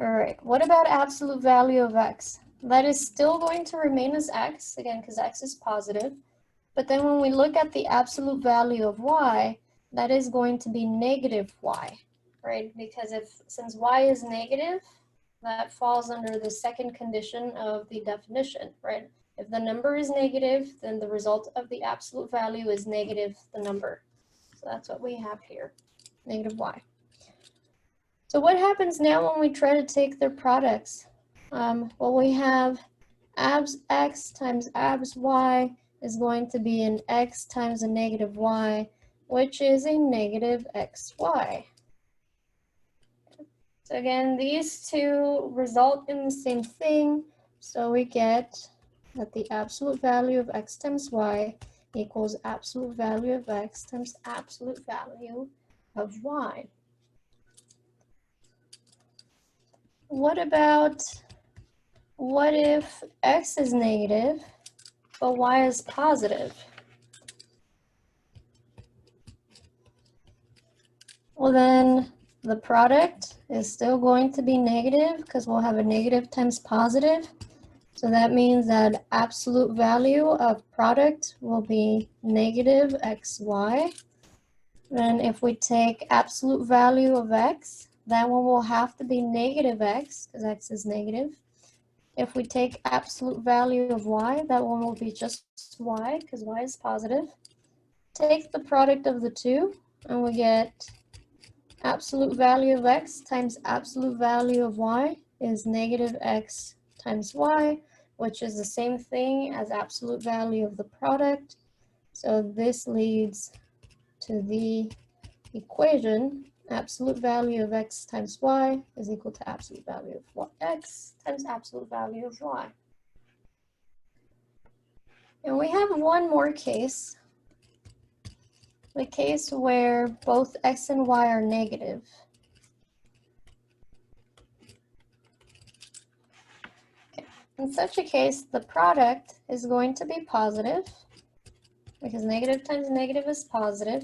[SPEAKER 1] All right, what about absolute value of x? That is still going to remain as x, again, because x is positive. But then when we look at the absolute value of y, that is going to be negative y, right? Because since y is negative, that falls under the second condition of the definition, right? If the number is negative, then the result of the absolute value is negative the number. So that's what we have here, negative y. So what happens now when we try to take their products? Well, we have abs x times abs y is going to be an x times a negative y, which is a negative xy. So again, these two result in the same thing, so we get that the absolute value of x times y equals absolute value of x times absolute value of y. What if x is negative, but y is positive? Well, then the product is still going to be negative because we'll have a negative times positive. So that means that absolute value of product will be negative xy. Then if we take absolute value of x, that one will have to be negative x because x is negative. If we take absolute value of y, that one will be just y because y is positive. Take the product of the two and we get absolute value of x times absolute value of y is negative x times y, which is the same thing as absolute value of the product. So this leads to the equation absolute value of x times y is equal to absolute value of x times absolute value of y. And we have one more case, the case where both x and y are negative. In such a case, the product is going to be positive because negative times negative is positive,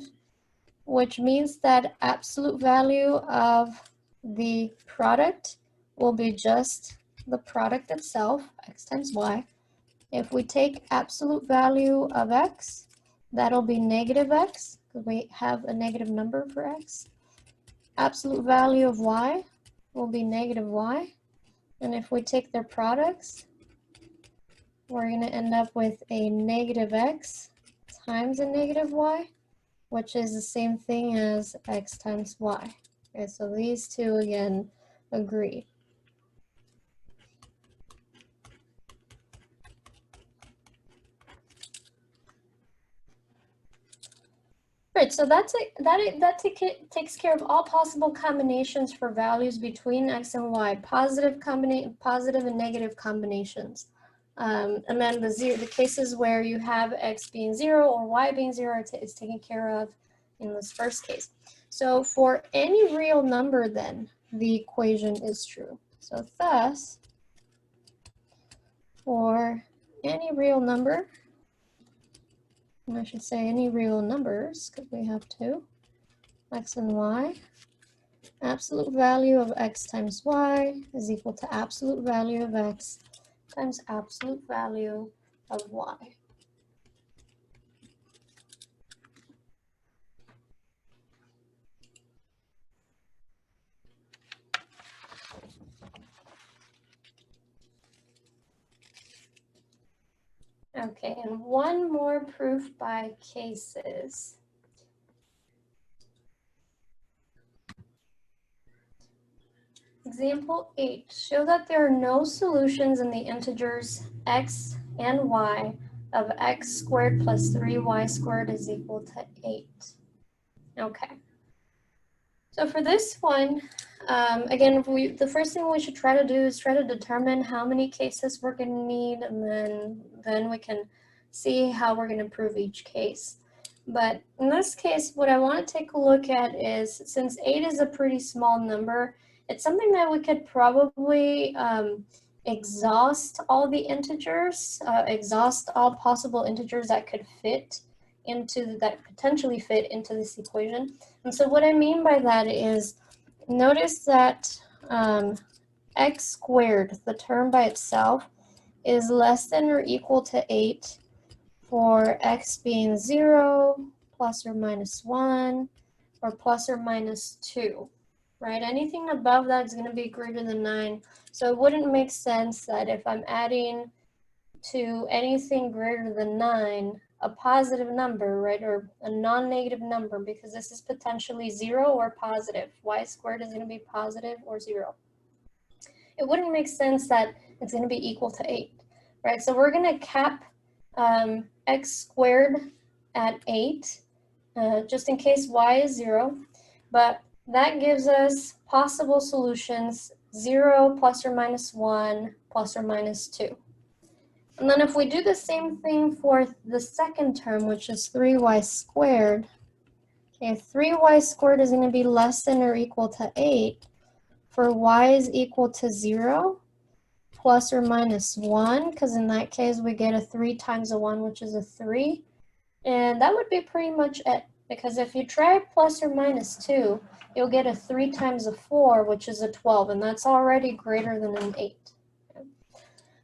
[SPEAKER 1] which means that absolute value of the product will be just the product itself, x times y. If we take absolute value of x, that'll be negative x, because we have a negative number for x. Absolute value of y will be negative y. And if we take their products, we're going to end up with a negative x times a negative y, which is the same thing as x times y. Okay, so these two, again, agree. Right, so that takes care of all possible combinations for values between x and y, positive and negative combinations. And then the cases where you have x being 0 or y being 0 is taken care of in this first case. So for any real number, then, the equation is true. So thus, for any real number, and I should say any real numbers, because we have two, x and y, absolute value of x times y is equal to absolute value of x times absolute value of y. Okay, and one more proof by cases. Example 8, show that there are no solutions in the integers x and y of x squared plus 3y squared is equal to 8. Okay. So for this one, again, the first thing we should try to do is try to determine how many cases we're going to need, and then we can see how we're going to prove each case. But in this case, what I want to take a look at is, since 8 is a pretty small number, it's something that we could probably exhaust all the integers, exhaust all possible integers that could potentially fit into this equation. And so what I mean by that is, notice that x squared, the term by itself, is less than or equal to 8 for x being 0, plus or minus 1, or plus or minus 2, right? Anything above that is going to be greater than 9. So it wouldn't make sense that if I'm adding to anything greater than 9, a positive number, right, or a non-negative number, because this is potentially 0 or positive. Y squared is going to be positive or 0. It wouldn't make sense that it's going to be equal to 8, right? So we're going to cap x squared at 8, just in case y is 0, but that gives us possible solutions 0, plus or minus 1, plus or minus 2. And then if we do the same thing for the second term, which is 3y squared, okay, 3y squared is going to be less than or equal to 8 for y is equal to 0, plus or minus 1, because in that case we get a 3 times a 1, which is a 3. And that would be pretty much it, because if you try plus or minus 2, you'll get a 3 times a 4, which is a 12, and that's already greater than an 8.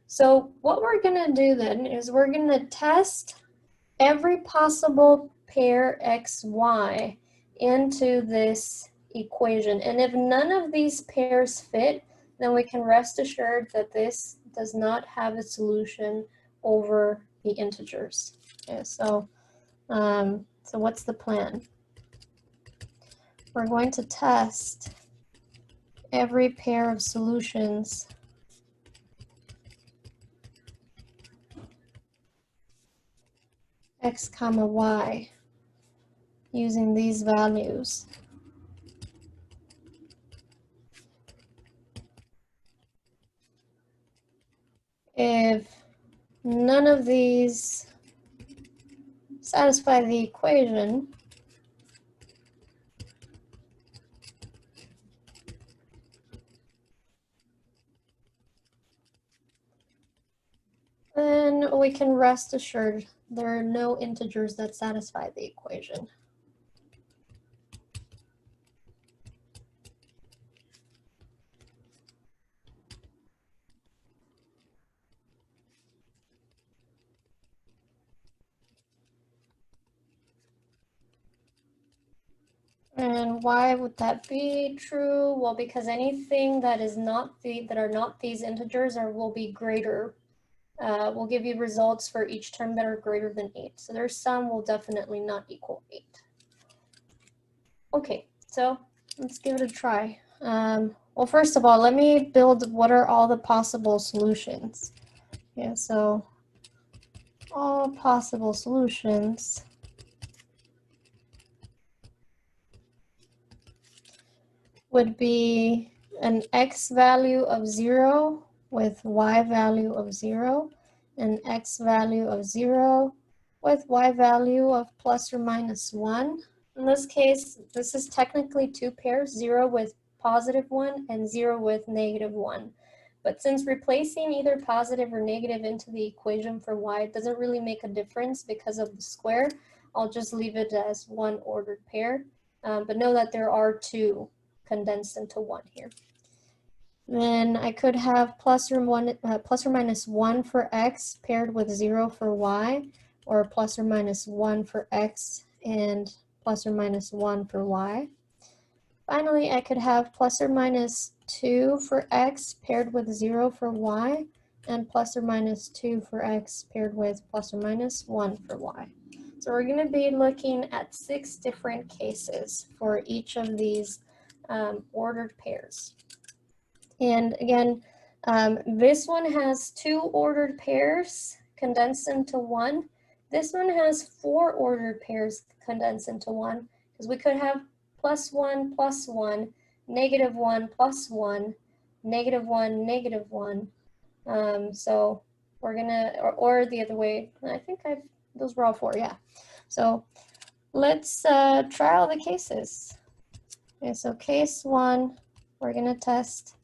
[SPEAKER 1] So what we're going to do then is we're going to test every possible pair x, y into this equation. And if none of these pairs fit, then we can rest assured that this does not have a solution over the integers. Okay, so what's the plan? We're going to test every pair of solutions x comma y using these values. If none of these satisfy the equation, then we can rest assured there are no integers that satisfy the equation. And why would that be true? Well, because anything that is not that are not these integers will be greater. We'll give you results for each term that are greater than 8. So their sum will definitely not equal 8. Okay, so let's give it a try. Well, first of all, let me build what are all the possible solutions. Yeah, so all possible solutions would be an x value of 0 with y value of 0, an x value of 0 with y value of plus or minus 1. In this case, this is technically two pairs, 0 with positive 1 and 0 with negative 1. But since replacing either positive or negative into the equation for y doesn't really make a difference because of the square, I'll just leave it as one ordered pair. But know that there are two condensed into one here. Then I could have plus or minus 1 for x paired with 0 for y, or plus or minus 1 for x and plus or minus 1 for y. Finally, I could have plus or minus 2 for x paired with 0 for y, and plus or minus 2 for x paired with plus or minus 1 for y. So we're going to be looking at 6 different cases for each of these ordered pairs. And again, this one has 2 ordered pairs condensed into one. This one has 4 ordered pairs condensed into one, because we could have plus 1, plus 1, negative 1, plus 1, negative 1, negative 1. So we're gonna, or the other way, I think those were all 4, yeah. So let's try all the cases. Okay, so case 1, we're gonna test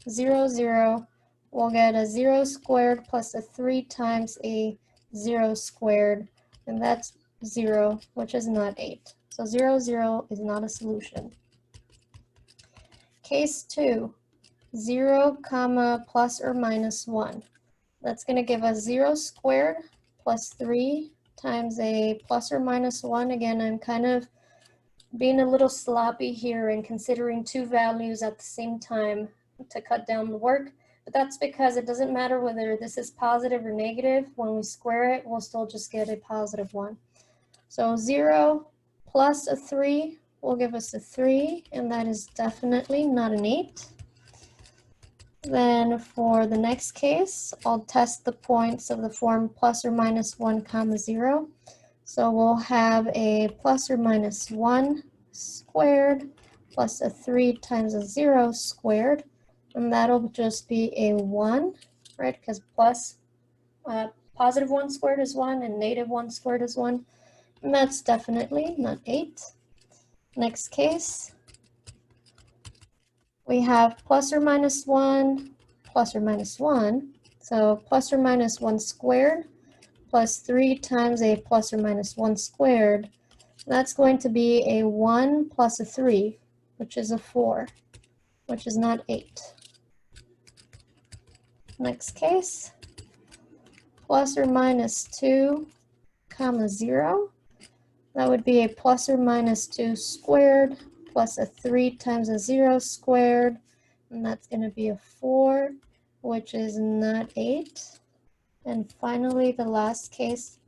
[SPEAKER 1] 0, 0. We'll get a 0 squared plus a 3 times a 0 squared, and that's 0, which is not 8. So 0, 0 is not a solution. Case 2, 0, comma, plus or minus 1. That's going to give us 0 squared plus 3 times a plus or minus 1. Again, I'm kind of being a little sloppy here and considering two values at the same time to cut down the work, but that's because it doesn't matter whether this is positive or negative. When we square it, we'll still just get a positive 1. So 0 plus a 3 will give us a 3, and that is definitely not an 8. Then for the next case, I'll test the points of the form plus or minus 1 comma 0. So we'll have a plus or minus 1 squared plus a 3 times a 0 squared, and that'll just be a 1, right? Because positive 1 squared is 1 and negative 1 squared is 1, and that's definitely not 8. Next case, we have plus or minus 1, plus or minus 1. So plus or minus 1 squared plus 3 times a plus or minus 1 squared. That's going to be a 1 plus a 3, which is a 4, which is not 8. Next case, plus or minus 2 comma 0. That would be a plus or minus 2 squared plus a 3 times a 0 squared, and that's going to be a 4, which is not 8. And finally, the last case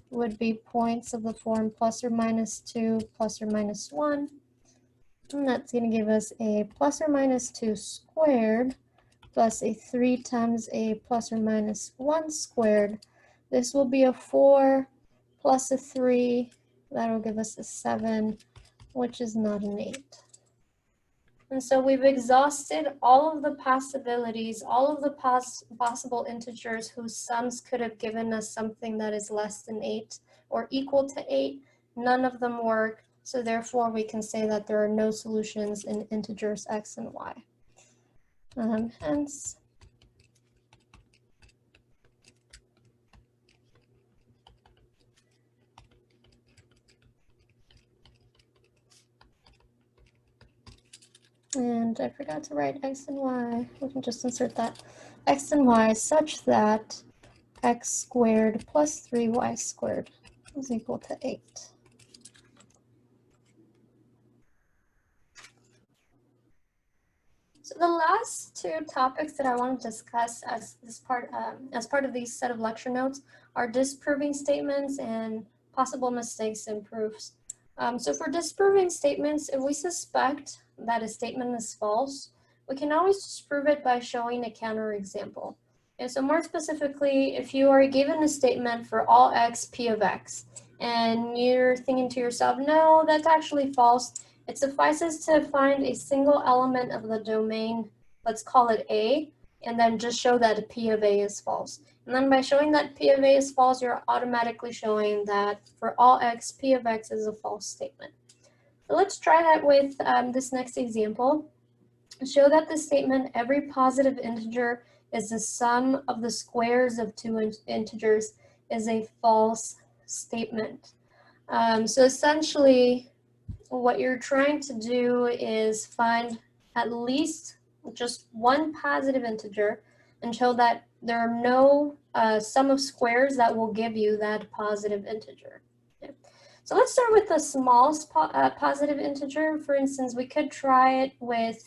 [SPEAKER 1] would be points of the form plus or minus 2 plus or minus 1, and that's going to give us a plus or minus 2 squared plus a 3 times a plus or minus 1 squared. This will be a 4 plus a 3. That'll give us a 7, which is not an 8. And so we've exhausted all of the possibilities, all of the possible integers whose sums could have given us something that is less than 8 or equal to 8. None of them work, so therefore we can say that there are no solutions in integers x and y. Hence, and I forgot to write x and y. We can just insert that. X and y such that x squared plus 3y squared is equal to 8. So the last two topics that I want to discuss as part of these set of lecture notes are disproving statements and possible mistakes in proofs. So for disproving statements, if we suspect that a statement is false, we can always disprove it by showing a counterexample. And so more specifically, if you are given a statement for all x p of x, and you're thinking to yourself, no, that's actually false, it suffices to find a single element of the domain, let's call it A, and then just show that P of A is false. And then by showing that P of A is false, you're automatically showing that for all x, P of x is a false statement. So let's try that with this next example. Show that the statement, every positive integer is the sum of the squares of two integers, is a false statement. So essentially, what you're trying to do is find at least just one positive integer and show that there are no sum of squares that will give you that positive integer. Okay. So let's start with the smallest positive integer. For instance, we could try it with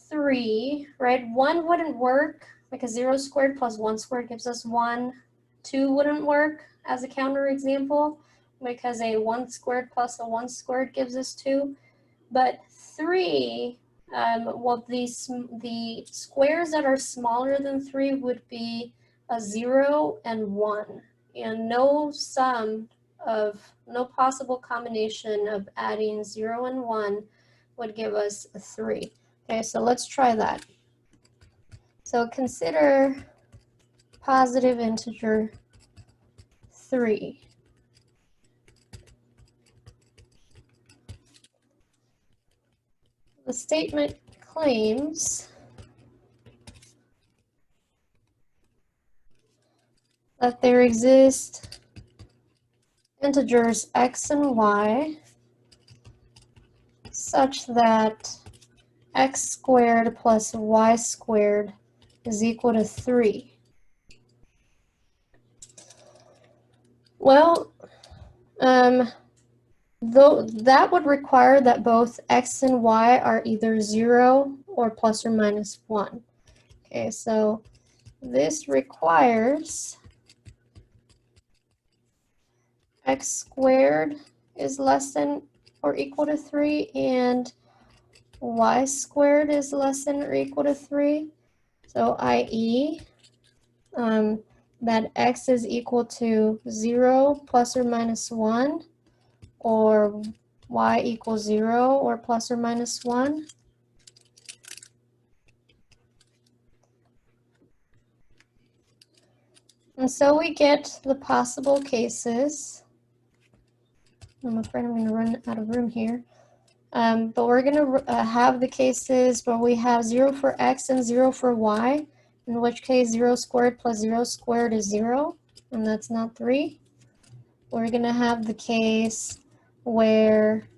[SPEAKER 1] 3, right? 1 wouldn't work because 0 squared plus 1 squared gives us 1. 2 wouldn't work as a counterexample because a 1 squared plus a 1 squared gives us 2. But 3, well, the squares that are smaller than 3 would be a 0 and 1. And no possible combination of adding 0 and 1 would give us a 3. Okay, so let's try that. So consider positive integer 3. The statement claims that there exist integers x and y such that x squared plus y squared is equal to 3. Well, though that would require that both x and y are either 0 or plus or minus 1. Okay, so this requires x squared is less than or equal to 3 and y squared is less than or equal to 3. So i.e. That x is equal to 0 plus or minus 1, or y equals 0 or plus or minus 1. And so we get the possible cases. I'm afraid I'm going to run out of room here. But we're going to have the cases where we have 0 for x and 0 for y, in which case 0 squared plus 0 squared is 0, and that's not 3. We're going to have the case where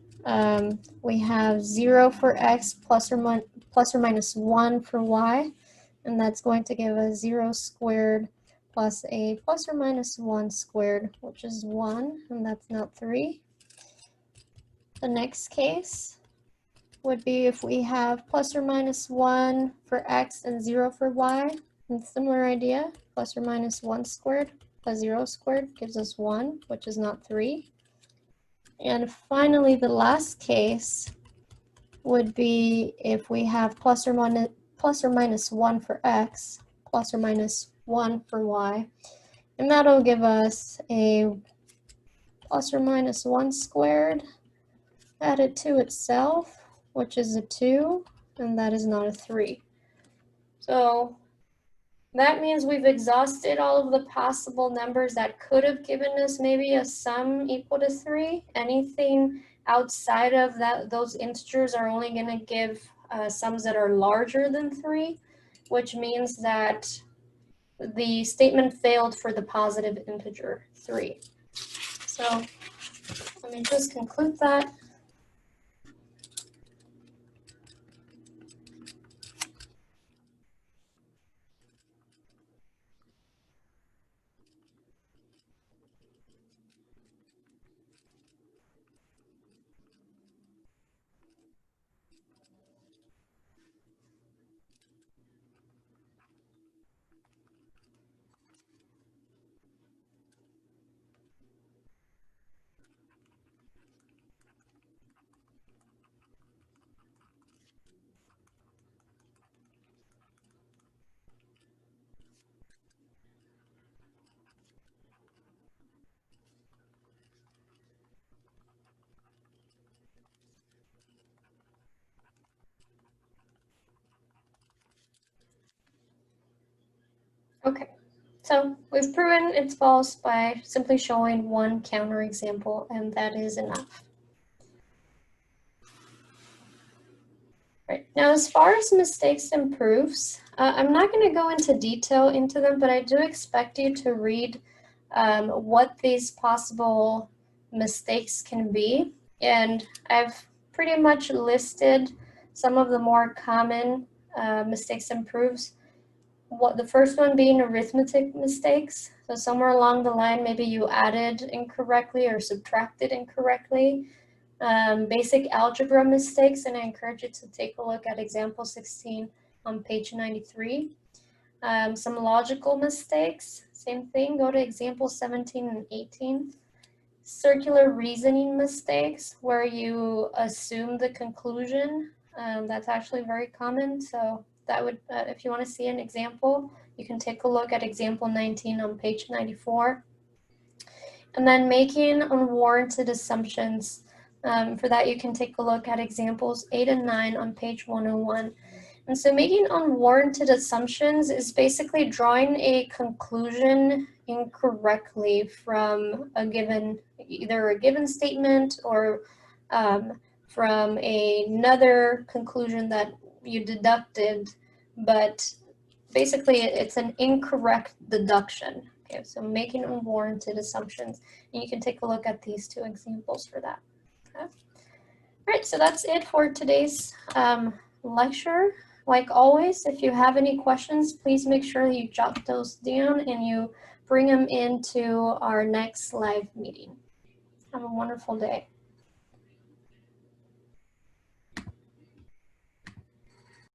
[SPEAKER 1] we have 0 for x plus or minus 1 for y, and that's going to give us 0 squared plus a plus or minus 1 squared, which is 1, and that's not 3. The next case would be if we have plus or minus 1 for x and 0 for y, and similar idea, plus or minus 1 squared plus 0 squared gives us 1, which is not 3. And finally, the last case would be if we have plus or minus 1 for x, plus or minus 1 for y, and that'll give us a plus or minus 1 squared added to itself, which is a 2, and that is not a 3. So that means we've exhausted all of the possible numbers that could have given us maybe a sum equal to 3. Anything outside of that, those integers are only going to give sums that are larger than 3, which means that the statement failed for the positive integer 3. So let me just conclude that. Okay, so we've proven it's false by simply showing one counterexample, and that is enough. Right, now as far as mistakes and proofs, I'm not going to go into detail into them, but I do expect you to read what these possible mistakes can be. And I've pretty much listed some of the more common mistakes and proofs. The first one being arithmetic mistakes. So somewhere along the line, maybe you added incorrectly or subtracted incorrectly. Basic algebra mistakes, and I encourage you to take a look at example 16 on page 93. Some logical mistakes, same thing, go to example 17 and 18. Circular reasoning mistakes, where you assume the conclusion. That's actually very common, so that would, if you want to see an example, you can take a look at example 19 on page 94. And then making unwarranted assumptions. For that, you can take a look at examples 8 and 9 on page 101. And so making unwarranted assumptions is basically drawing a conclusion incorrectly from a given, either a given statement or from another conclusion that you deducted, but basically it's an incorrect deduction. Okay, so making unwarranted assumptions, and you can take a look at these two examples for that. Okay. right, so that's it for today's lecture. Like always, if you have any questions, please make sure that you jot those down and you bring them into our next live meeting. Have a wonderful day.